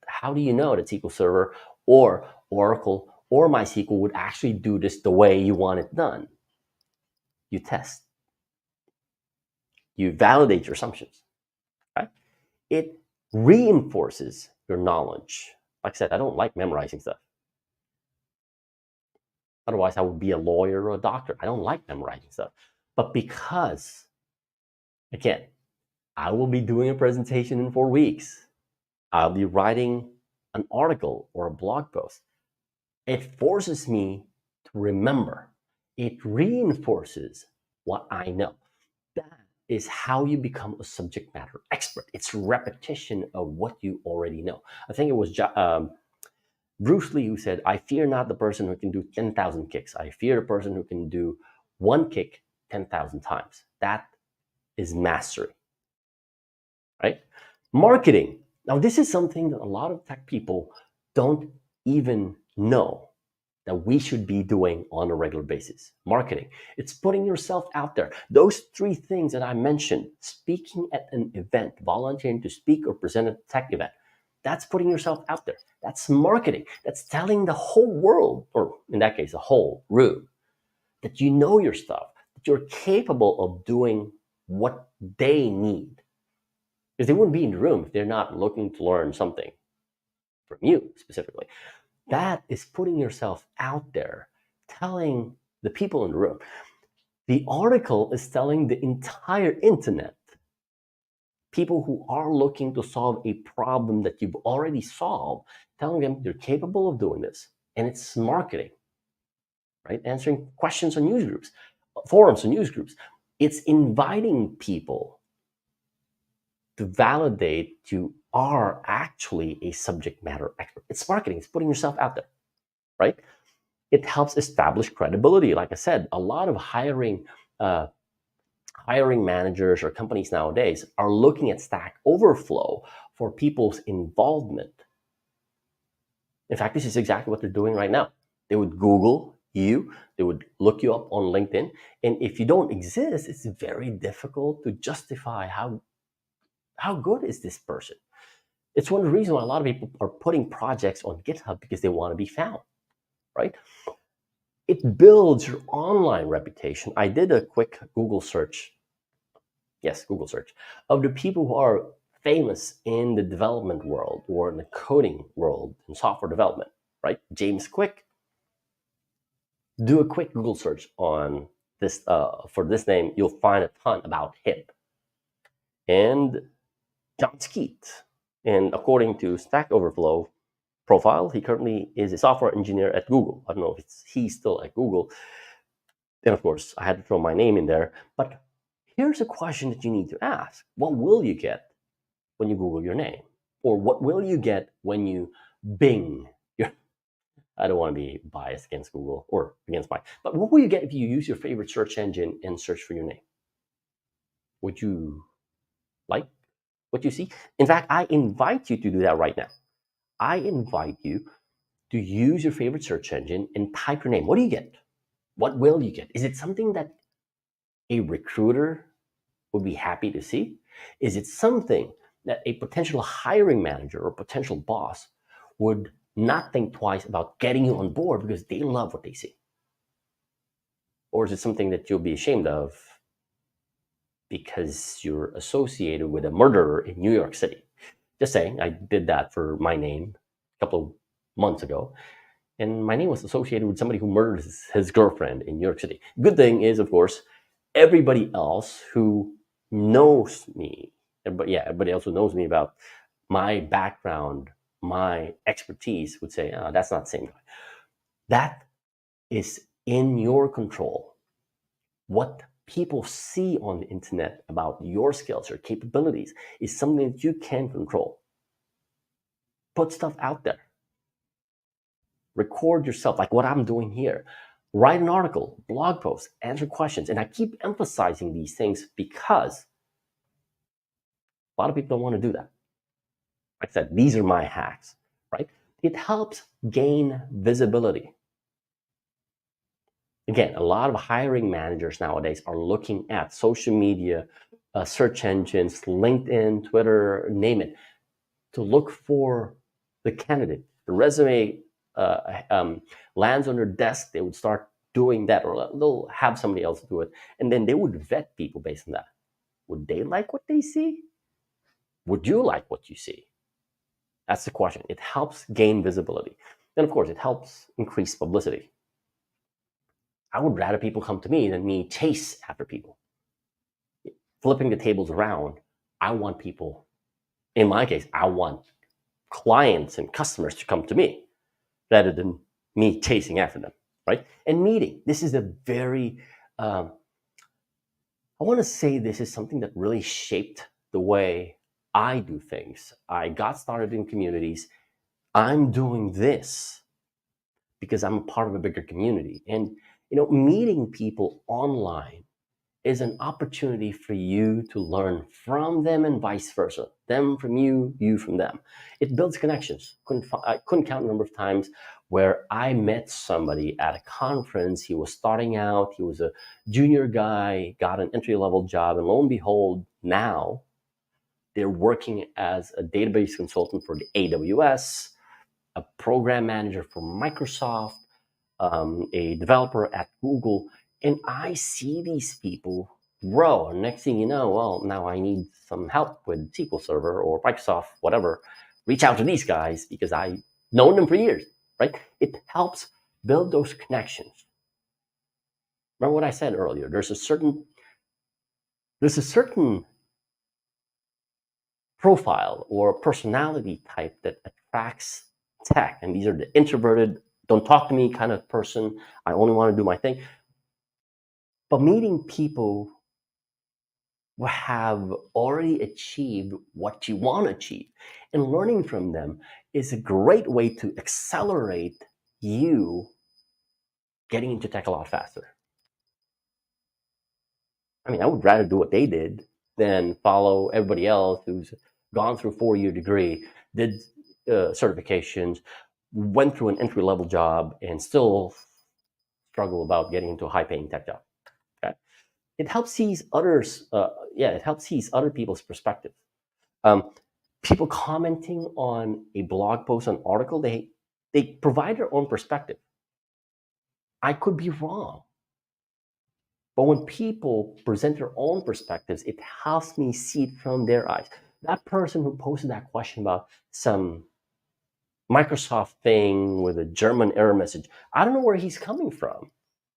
how do you know that SQL Server or Oracle or MySQL would actually do this the way you want it done? You test. You validate your assumptions. Right? It reinforces your knowledge. Like I said, I don't like memorizing stuff. Otherwise, I would be a lawyer or a doctor. I don't like memorizing stuff. But because, again, I will be doing a presentation in 4 weeks. I'll be writing an article or a blog post. It forces me to remember. It reinforces what I know. That is how you become a subject matter expert. It's repetition of what you already know. I think it was Bruce Lee who said, I fear not the person who can do 10,000 kicks. I fear the person who can do one kick 10,000 times. That is mastery, right? Marketing. Now, this is something that a lot of tech people don't even know that we should be doing on a regular basis. Marketing. It's putting yourself out there. Those three things that I mentioned, speaking at an event, volunteering to speak or present at a tech event, that's putting yourself out there. That's marketing. That's telling the whole world, or in that case, the whole room, that you know your stuff, that you're capable of doing what they need. Because they wouldn't be in the room if they're not looking to learn something from you specifically. That is putting yourself out there, telling the people in the room. The article is telling the entire internet, people who are looking to solve a problem that you've already solved, telling them you're capable of doing this. And it's marketing, right? Answering questions on news groups, forums and news groups. It's inviting people to validate you are actually a subject matter expert. It's marketing, it's putting yourself out there, right? It helps establish credibility. Like I said, a lot of uh, hiring managers or companies nowadays are looking at Stack Overflow for people's involvement. In fact, this is exactly what they're doing right now. They would Google you, they would look you up on LinkedIn, and if you don't exist, it's very difficult to justify how good is this person. It's one of the reasons why a lot of people are putting projects on GitHub because they want to be found, right? It builds your online reputation. I did a quick Google search, yes, Google search, of the people who are famous in the development world or in the coding world in software development, right? James Quick. Do a quick Google search on this for this name. You'll find a ton about him. And John Skeet. And according to Stack Overflow profile, he currently is a software engineer at Google. I don't know if he's still at Google. And of course, I had to throw my name in there. But here's a question that you need to ask. What will you get when you Google your name? Or what will you get when you Bing your... I don't want to be biased against Google or against Mike, but what will you get if you use your favorite search engine and search for your name? Would you like what you see? In fact, I invite you to do that right now. I invite you to use your favorite search engine and type your name. What do you get? What will you get? Is it something that a recruiter would be happy to see? Is it something that a potential hiring manager or potential boss would not think twice about getting you on board because they love what they see? Or is it something that you'll be ashamed of because you're associated with a murderer in New York City? Just saying, I did that for my name a couple of months ago. And my name was associated with somebody who murdered his girlfriend in New York City. Good thing is, of course, everybody else who knows me, everybody else who knows me about my background, my expertise would say, oh, that's not the same guy. That is in your control. What people see on the internet about your skills or capabilities is something that you can control. Put stuff out there. Record yourself, like what I'm doing here. Write an article, blog post, answer questions. And I keep emphasizing these things because a lot of people don't want to do that. Like I said, these are my hacks, right? It helps gain visibility. Again, a lot of hiring managers nowadays are looking at social media, search engines, LinkedIn, Twitter, name it, to look for the candidate. The resume lands on their desk, they would start doing that, or they'll have somebody else do it, and then they would vet people based on that. Would they like what they see? Would you like what you see? That's the question. It helps gain visibility. And of course, it helps increase publicity. I would rather people come to me than me chase after people. Flipping the tables around, I want people, in my case, I want clients and customers to come to me rather than me chasing after them, right? And meeting. This is a very, I want to say this is something that really shaped the way I do things. I got started in communities. I'm doing this because I'm a part of a bigger community. And, meeting people online is an opportunity for you to learn from them and vice versa. Them from you, you from them. It builds connections. I couldn't count the number of times where I met somebody at a conference. He was starting out. He was a junior guy, got an entry-level job, and lo and behold, now they're working as a database consultant for the AWS, a program manager for Microsoft, a developer at Google, and I see these people grow. And next thing you know, well, now I need some help with SQL Server or Microsoft, whatever. Reach out to these guys because I've known them for years, right? It helps build those connections. Remember what I said earlier? There's a certain profile or personality type that attracts tech. And these are the introverted, don't talk to me kind of person. I only want to do my thing. But meeting people who have already achieved what you want to achieve and learning from them is a great way to accelerate you getting into tech a lot faster. I mean, I would rather do what they did than follow everybody else who's gone through a 4-year degree, did certifications, went through an entry-level job, and still struggle about getting into a high-paying tech job. Okay? It helps sees others. It helps sees other people's perspective. Um, People commenting on a blog post, an article, they provide their own perspective. I could be wrong. But when people present their own perspectives, it helps me see it from their eyes. That person who posted that question about some Microsoft thing with a German error message, I don't know where he's coming from.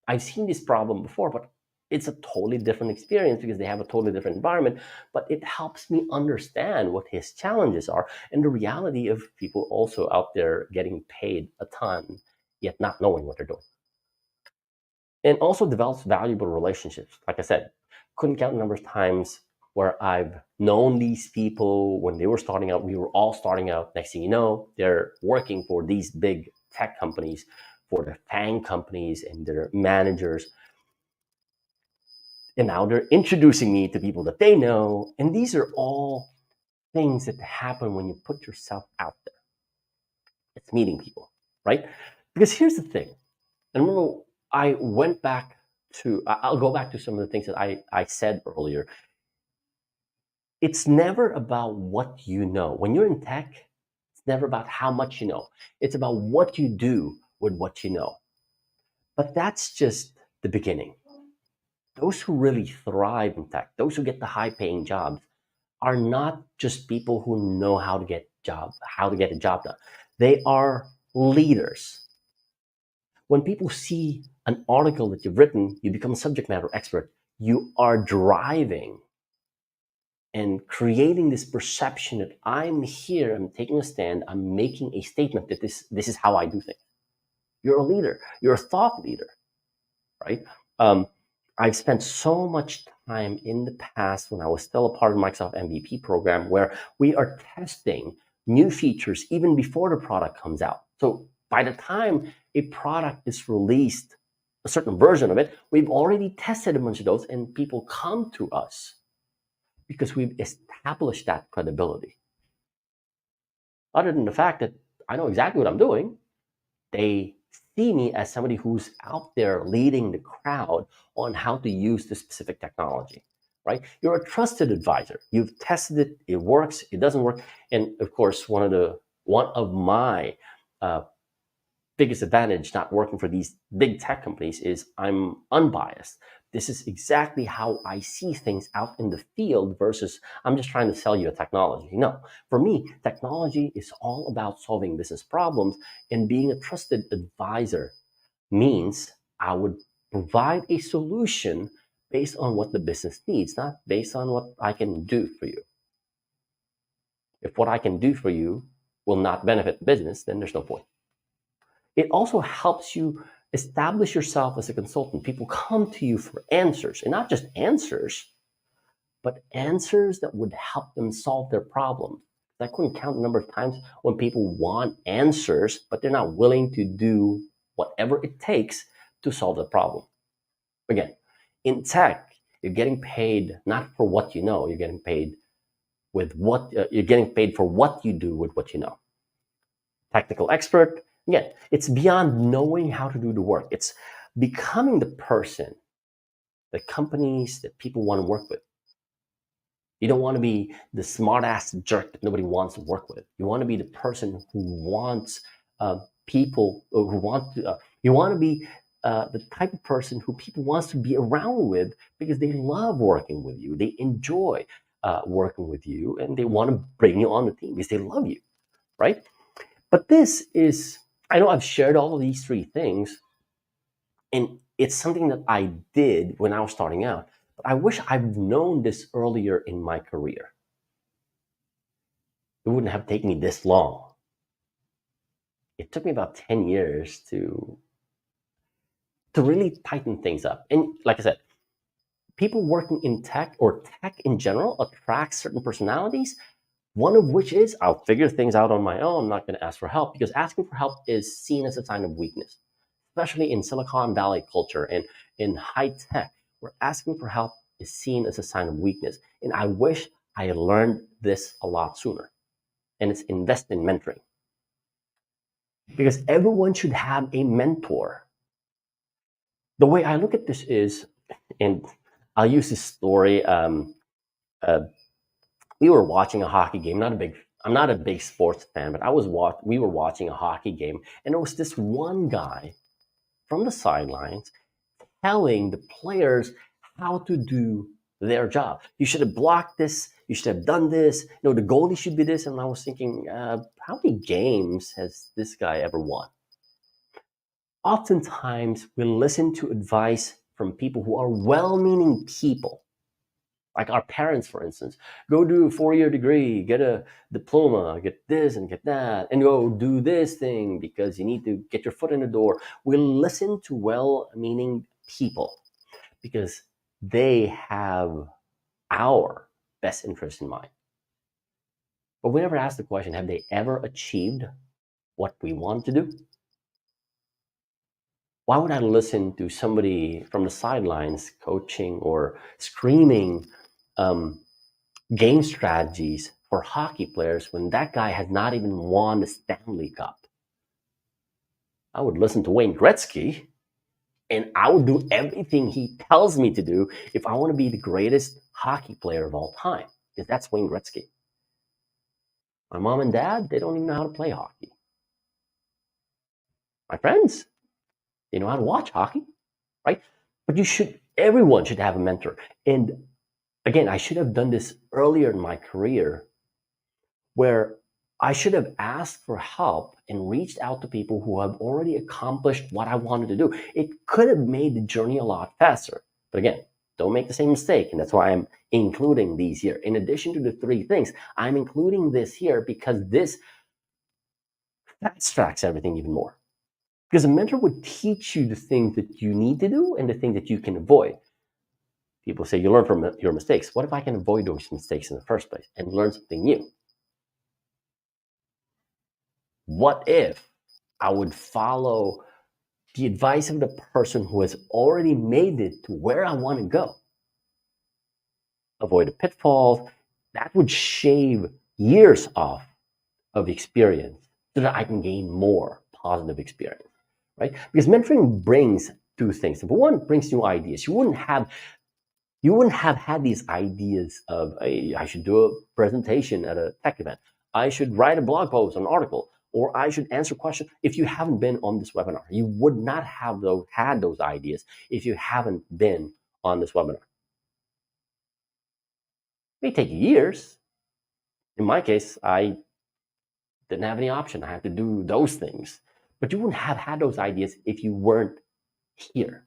I've seen this problem before, but it's a totally different experience because they have a totally different environment. But it helps me understand what his challenges are and the reality of people also out there getting paid a ton, yet not knowing what they're doing. And also develops valuable relationships. Like I said, couldn't count the number of times where I've known these people when they were starting out. We were all starting out. Next thing you know, they're working for these big tech companies, for the FANG companies and their managers. And now they're introducing me to people that they know. And these are all things that happen when you put yourself out there. It's meeting people, right? Because here's the thing. And remember, I'll go back to some of the things that I said earlier. It's never about what you know. When you're in tech, it's never about how much you know. It's about what you do with what you know. But that's just the beginning. Those who really thrive in tech, those who get the high paying jobs, are not just people who know how to get a job done. They are leaders. When people see an article that you've written, you become a subject matter expert. You are driving and creating this perception that I'm here, I'm taking a stand, I'm making a statement that this is how I do things. You're a leader. You're a thought leader, right? I've spent so much time in the past when I was still a part of the Microsoft MVP program where we are testing new features even before the product comes out. So by the time a product is released, a certain version of it, we've already tested a bunch of those and people come to us because we've established that credibility. Other than the fact that I know exactly what I'm doing, they see me as somebody who's out there leading the crowd on how to use the specific technology, right? You're a trusted advisor. You've tested it, it works, it doesn't work. And of course, one of my biggest advantage not working for these big tech companies is I'm unbiased. This is exactly how I see things out in the field versus I'm just trying to sell you a technology. No, for me, technology is all about solving business problems, and being a trusted advisor means I would provide a solution based on what the business needs, not based on what I can do for you. If what I can do for you will not benefit the business, then there's no point. It also helps you establish yourself as a consultant. People come to you for answers, and not just answers, but answers that would help them solve their problem. I couldn't count the number of times when people want answers, but they're not willing to do whatever it takes to solve the problem. Again, in tech, you're getting paid not for what you know, you're getting paid for what you do with what you know. Technical expert, again, it's beyond knowing how to do the work. It's becoming the person that companies, that people want to work with. You don't want to be the smart-ass jerk that nobody wants to work with. You want to be the person who wants people who want to. You want to be the type of person who people wants to be around with because they love working with you. They enjoy working with you, and they want to bring you on the team because they love you, right? But this is, I know I've shared all of these three things, and it's something that I did when I was starting out. But I wish I'd known this earlier in my career. it wouldn't have taken me this long. It took me about 10 years to really tighten things up. And like I said, people working in tech or tech in general attracts certain personalities, one of which is I'll figure things out on my own. I'm not going to ask for help, because asking for help is seen as a sign of weakness, especially in Silicon Valley culture and in high tech, where asking for help is seen as a sign of weakness. And I wish I had learned this a lot sooner. And it's invest in mentoring. Because everyone should have a mentor. The way I look at this is, and I'll use this story. We were watching a hockey game. I'm not a big sports fan, but we were watching a hockey game, and there was this one guy from the sidelines telling the players how to do their job. You should have blocked this. You should have done this. The goalie should be this. And I was thinking, how many games has this guy ever won? Oftentimes, we listen to advice from people who are well-meaning people, like our parents, for instance. Go do a 4-year degree, get a diploma, get this and get that, and go do this thing because you need to get your foot in the door. We listen to well-meaning people because they have our best interest in mind. But we never ask the question, have they ever achieved what we want to do? Why would I listen to somebody from the sidelines coaching or screaming game strategies for hockey players when that guy has not even won the Stanley Cup? I would listen to Wayne Gretzky, and I would do everything he tells me to do if I want to be the greatest hockey player of all time, because that's Wayne Gretzky. My mom and dad, they don't even know how to play hockey. My friends, they know how to watch hockey, right? But everyone should have a mentor. And again, I should have done this earlier in my career, where I should have asked for help and reached out to people who have already accomplished what I wanted to do. It could have made the journey a lot faster. But again, don't make the same mistake. And that's why I'm including these here. In addition to the 3 things, I'm including this here because this fast tracks everything even more. Because a mentor would teach you the things that you need to do and the things that you can avoid. People say you learn from your mistakes. What if I can avoid those mistakes in the first place and learn something new? What if I would follow the advice of the person who has already made it to where I want to go? Avoid the pitfalls. That would shave years off of experience so that I can gain more positive experience, right? Because mentoring brings 2 things. Number one, it brings new ideas. You wouldn't have had these ideas of, hey, I should do a presentation at a tech event. I should write a blog post, an article, or I should answer questions. If you haven't been on this webinar, you would not have had those ideas if you haven't been on this webinar. It may take years. In my case, I didn't have any option. I had to do those things. But you wouldn't have had those ideas if you weren't here.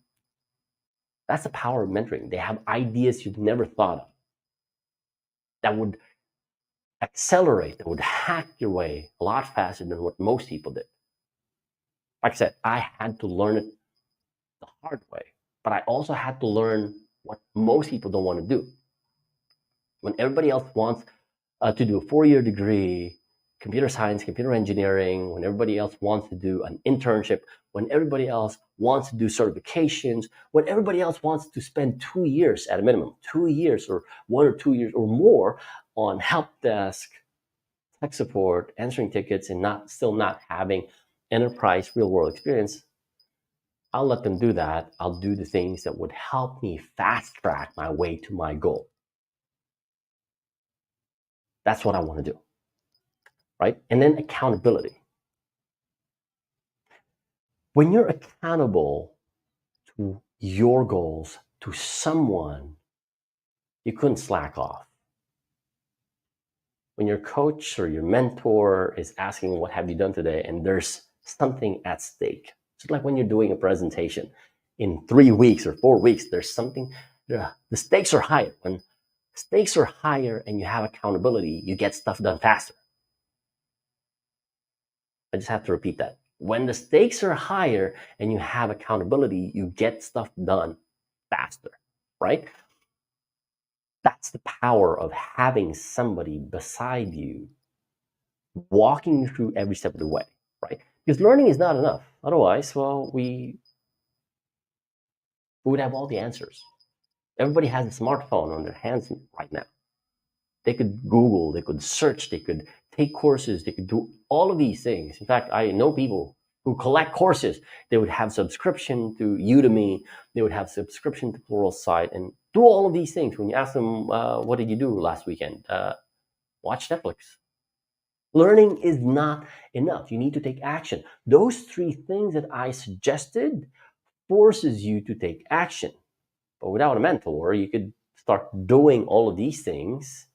That's the power of mentoring. They have ideas you've never thought of that would accelerate, that would hack your way a lot faster than what most people did. Like I said, I had to learn it the hard way, but I also had to learn what most people don't want to do. When everybody else wants to do a 4-year degree, computer science, computer engineering, when everybody else wants to do an internship, when everybody else wants to do certifications, when everybody else wants to spend 2 years at a minimum, 2 years or 1 or 2 years or more on help desk, tech support, answering tickets, and still not having enterprise real world experience, I'll let them do that. I'll do the things that would help me fast track my way to my goal. That's what I want to do, right? And then accountability. When you're accountable to your goals, to someone, you couldn't slack off. When your coach or your mentor is asking, what have you done today? And there's something at stake. It's like when you're doing a presentation in 3 weeks or 4 weeks, there's something, the stakes are higher. When stakes are higher and you have accountability, you get stuff done faster. I just have to repeat that. When the stakes are higher and you have accountability, you get stuff done faster, right? That's the power of having somebody beside you walking you through every step of the way, right? Because learning is not enough. Otherwise, well, we would have all the answers. Everybody has a smartphone on their hands right now. They could Google, they could search, they could take courses, they could do all of these things. In fact, I know people who collect courses. They would have subscription to Udemy, they would have subscription to Pluralsight, and do all of these things. When you ask them, what did you do last weekend? Watch Netflix. Learning is not enough. You need to take action. Those three things that I suggested forces you to take action. But without a mentor, you could start doing all of these things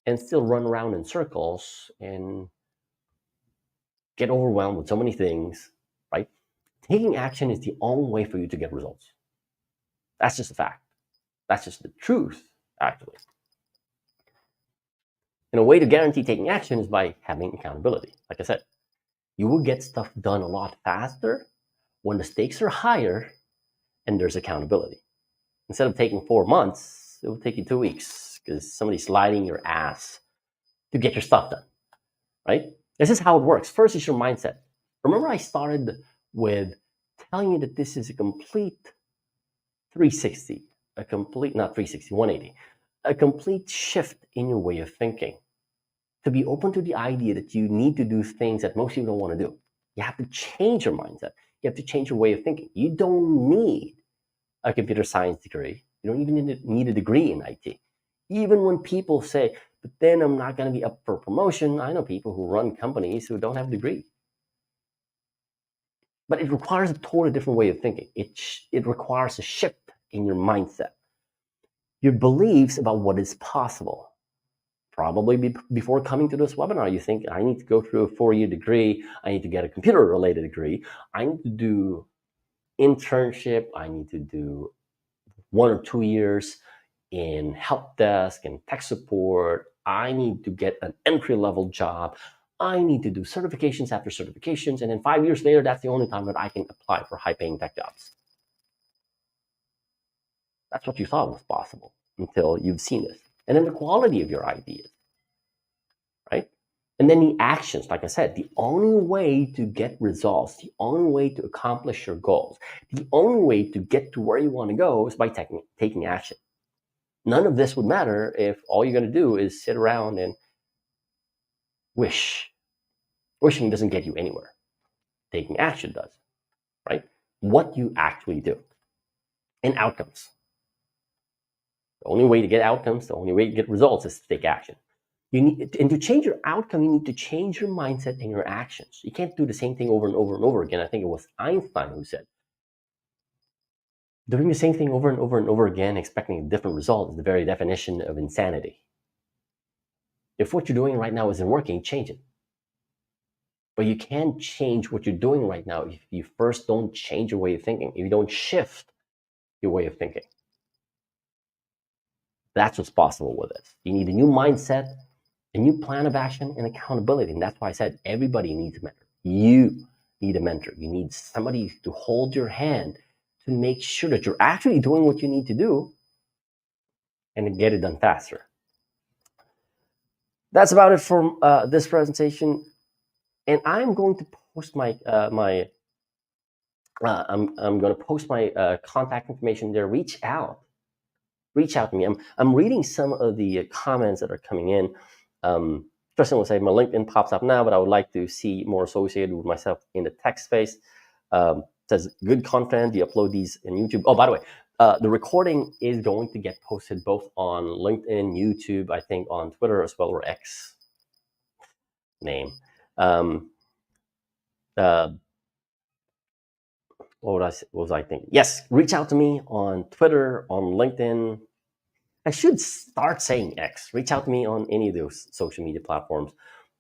and still run around in circles and get overwhelmed with so many things, right? Taking action is the only way for you to get results. That's just a fact. That's just the truth, actually. And a way to guarantee taking action is by having accountability. Like I said, you will get stuff done a lot faster when the stakes are higher and there's accountability. Instead of taking 4 months, it will take you 2 weeks because somebody's sliding your ass to get your stuff done, right? This is how it works. First is your mindset. Remember, I started with telling you that this is a complete 360, not 360, 180, a complete shift in your way of thinking. To be open to the idea that you need to do things that most people don't want to do. You have to change your mindset. You have to change your way of thinking. You don't need a computer science degree. You don't even need a degree in IT. Even when people say, but then I'm not going to be up for promotion, I know people who run companies who don't have a degree. But it requires a totally different way of thinking. It requires a shift in your mindset, your beliefs about what is possible. Probably before coming to this webinar, you think, I need to go through a 4-year degree. I need to get a computer-related degree. I need to do internship. I need to do 1 or 2 years in help desk and tech support. I need to get an entry-level job. I need to do certifications after certifications. And then 5 years later, that's the only time that I can apply for high-paying tech jobs. That's what you thought was possible until you've seen this. And then the quality of your ideas, right? And then the actions, like I said, the only way to get results, the only way to accomplish your goals, the only way to get to where you want to go is by taking action. None of this would matter if all you're going to do is sit around and wish. Wishing doesn't get you anywhere. Taking action does, right? What you actually do. And outcomes. The only way to get outcomes, the only way to get results is to take action. And to change your outcome, you need to change your mindset and your actions. You can't do the same thing over and over and over again. I think it was Einstein who said, doing the same thing over and over and over again, expecting a different result is the very definition of insanity. If what you're doing right now isn't working, change it. But you can't change what you're doing right now if you first don't change your way of thinking, if you don't shift your way of thinking. That's what's possible with this. You need a new mindset, a new plan of action, and accountability. And that's why I said everybody needs a mentor. You need a mentor. You need somebody to hold your hand to make sure that you're actually doing what you need to do and get it done faster. That's about it for this presentation. And I'm going to post my I'm going to post my contact information there. Reach out to me. I'm reading some of the comments that are coming in. First thing will say my LinkedIn pops up now, but I would like to see more associated with myself in the tech space. Says good content. You upload these in YouTube. Oh, by the way, the recording is going to get posted both on LinkedIn, YouTube, I think on Twitter as well, or X name. What was I thinking? Yes, reach out to me on Twitter, on LinkedIn. I should start saying X. Reach out to me on any of those social media platforms.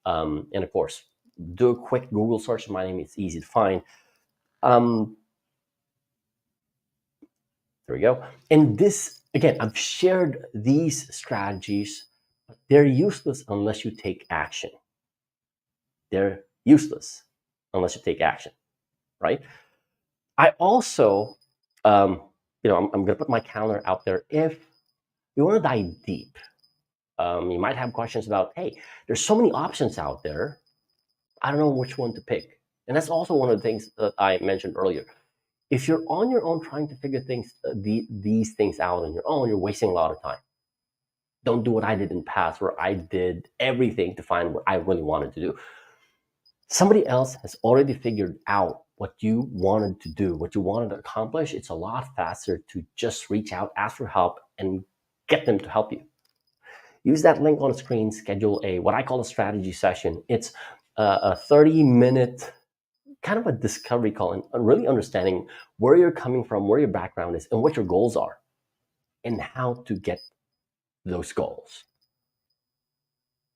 And of course, do a quick Google search of my name. It's easy to find. There we go. And this, again, I've shared these strategies, but they're useless unless you take action. They're useless unless you take action, right? I also, I'm going to put my calendar out there. If you want to dive deep, you might have questions about, hey, there's so many options out there. I don't know which one to pick. And that's also one of the things that I mentioned earlier. If you're on your own trying to figure these things out on your own, you're wasting a lot of time. Don't do what I did in the past, where I did everything to find what I really wanted to do. Somebody else has already figured out what you wanted to do, what you wanted to accomplish. It's a lot faster to just reach out, ask for help, and get them to help you. Use that link on the screen, schedule what I call a strategy session. It's a 30-minute kind of a discovery call and really understanding where you're coming from, where your background is, and what your goals are, and how to get those goals.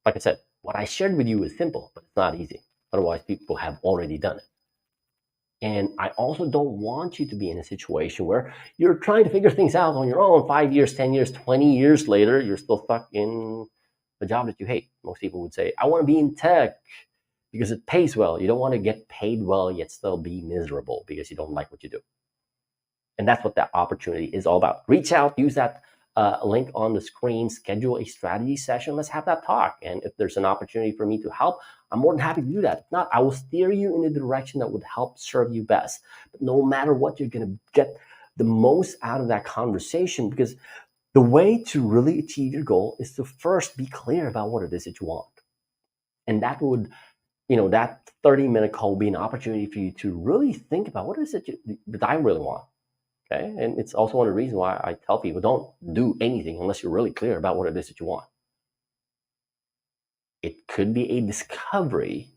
Like I said, what I shared with you is simple, but it's not easy. Otherwise, people have already done it. And I also don't want you to be in a situation where you're trying to figure things out on your own. 5 years, 10 years, 20 years later, you're still stuck in a job that you hate. Most people would say, I want to be in tech because it pays well. You don't want to get paid well, yet still be miserable because you don't like what you do. And that's what that opportunity is all about. Reach out, use that link on the screen, schedule a strategy session. Let's have that talk. And if there's an opportunity for me to help, I'm more than happy to do that. If not, I will steer you in the direction that would help serve you best. But no matter what, you're going to get the most out of that conversation, because the way to really achieve your goal is to first be clear about what it is that you want. And that would, that 30-minute call will be an opportunity for you to really think about what is it that I really want. Okay. And it's also one of the reasons why I tell people, don't do anything unless you're really clear about what it is that you want. It could be a discovery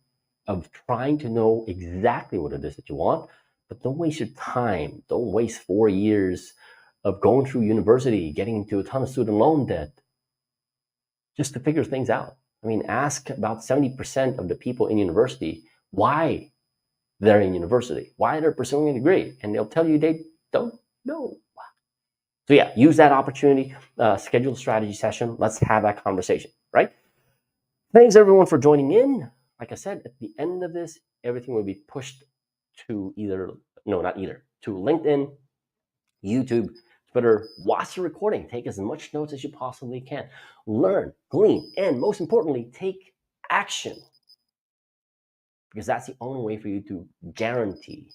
of trying to know exactly what it is that you want, but don't waste your time. Don't waste 4 years of going through university, getting into a ton of student loan debt just to figure things out. I mean, ask about 70% of the people in university why they're in university, why they're pursuing a degree, and they'll tell you they don't know. So yeah, use that opportunity, schedule a strategy session. Let's have that conversation, right? Thanks everyone for joining in. Like I said, at the end of this, everything will be pushed to to LinkedIn, YouTube, Twitter. Watch the recording. Take as much notes as you possibly can. Learn, glean, and most importantly, take action. Because that's the only way for you to guarantee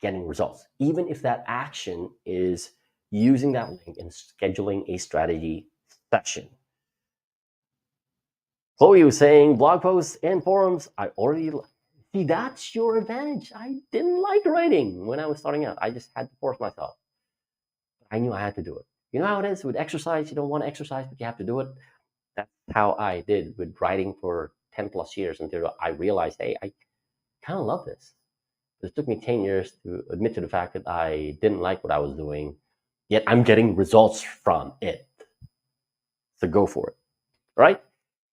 getting results. Even if that action is using that link and scheduling a strategy session. Chloe was saying blog posts and forums, I already see. That's your advantage. I didn't like writing when I was starting out. I just had to force myself. I knew I had to do it. You know how it is with exercise? You don't want to exercise, but you have to do it. That's how I did with writing for 10 plus years until I realized, hey, I kind of love this. It took me 10 years to admit to the fact that I didn't like what I was doing, yet I'm getting results from it. So go for it. All right?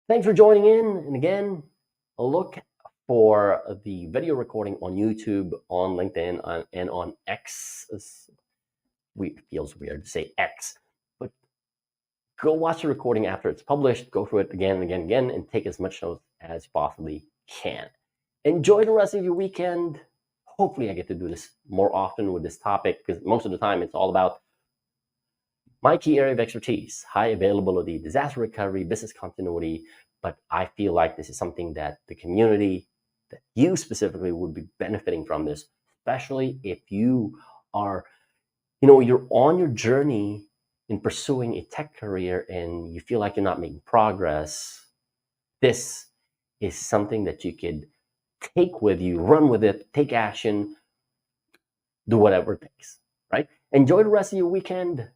Thanks for joining in. And again, look for the video recording on YouTube, on LinkedIn, and on X. It feels weird to say X, but go watch the recording after it's published. Go through it again and again and again, and take as much notes as you possibly can. Enjoy the rest of your weekend. Hopefully I get to do this more often with this topic, because most of the time it's all about my key area of expertise: high availability, disaster recovery, business continuity. But I feel like this is something that the community, that you specifically, would be benefiting from this, especially if you are, you're on your journey in pursuing a tech career and you feel like you're not making progress. This is something that you could take with you, run with it, take action, do whatever it takes, right? Enjoy the rest of your weekend.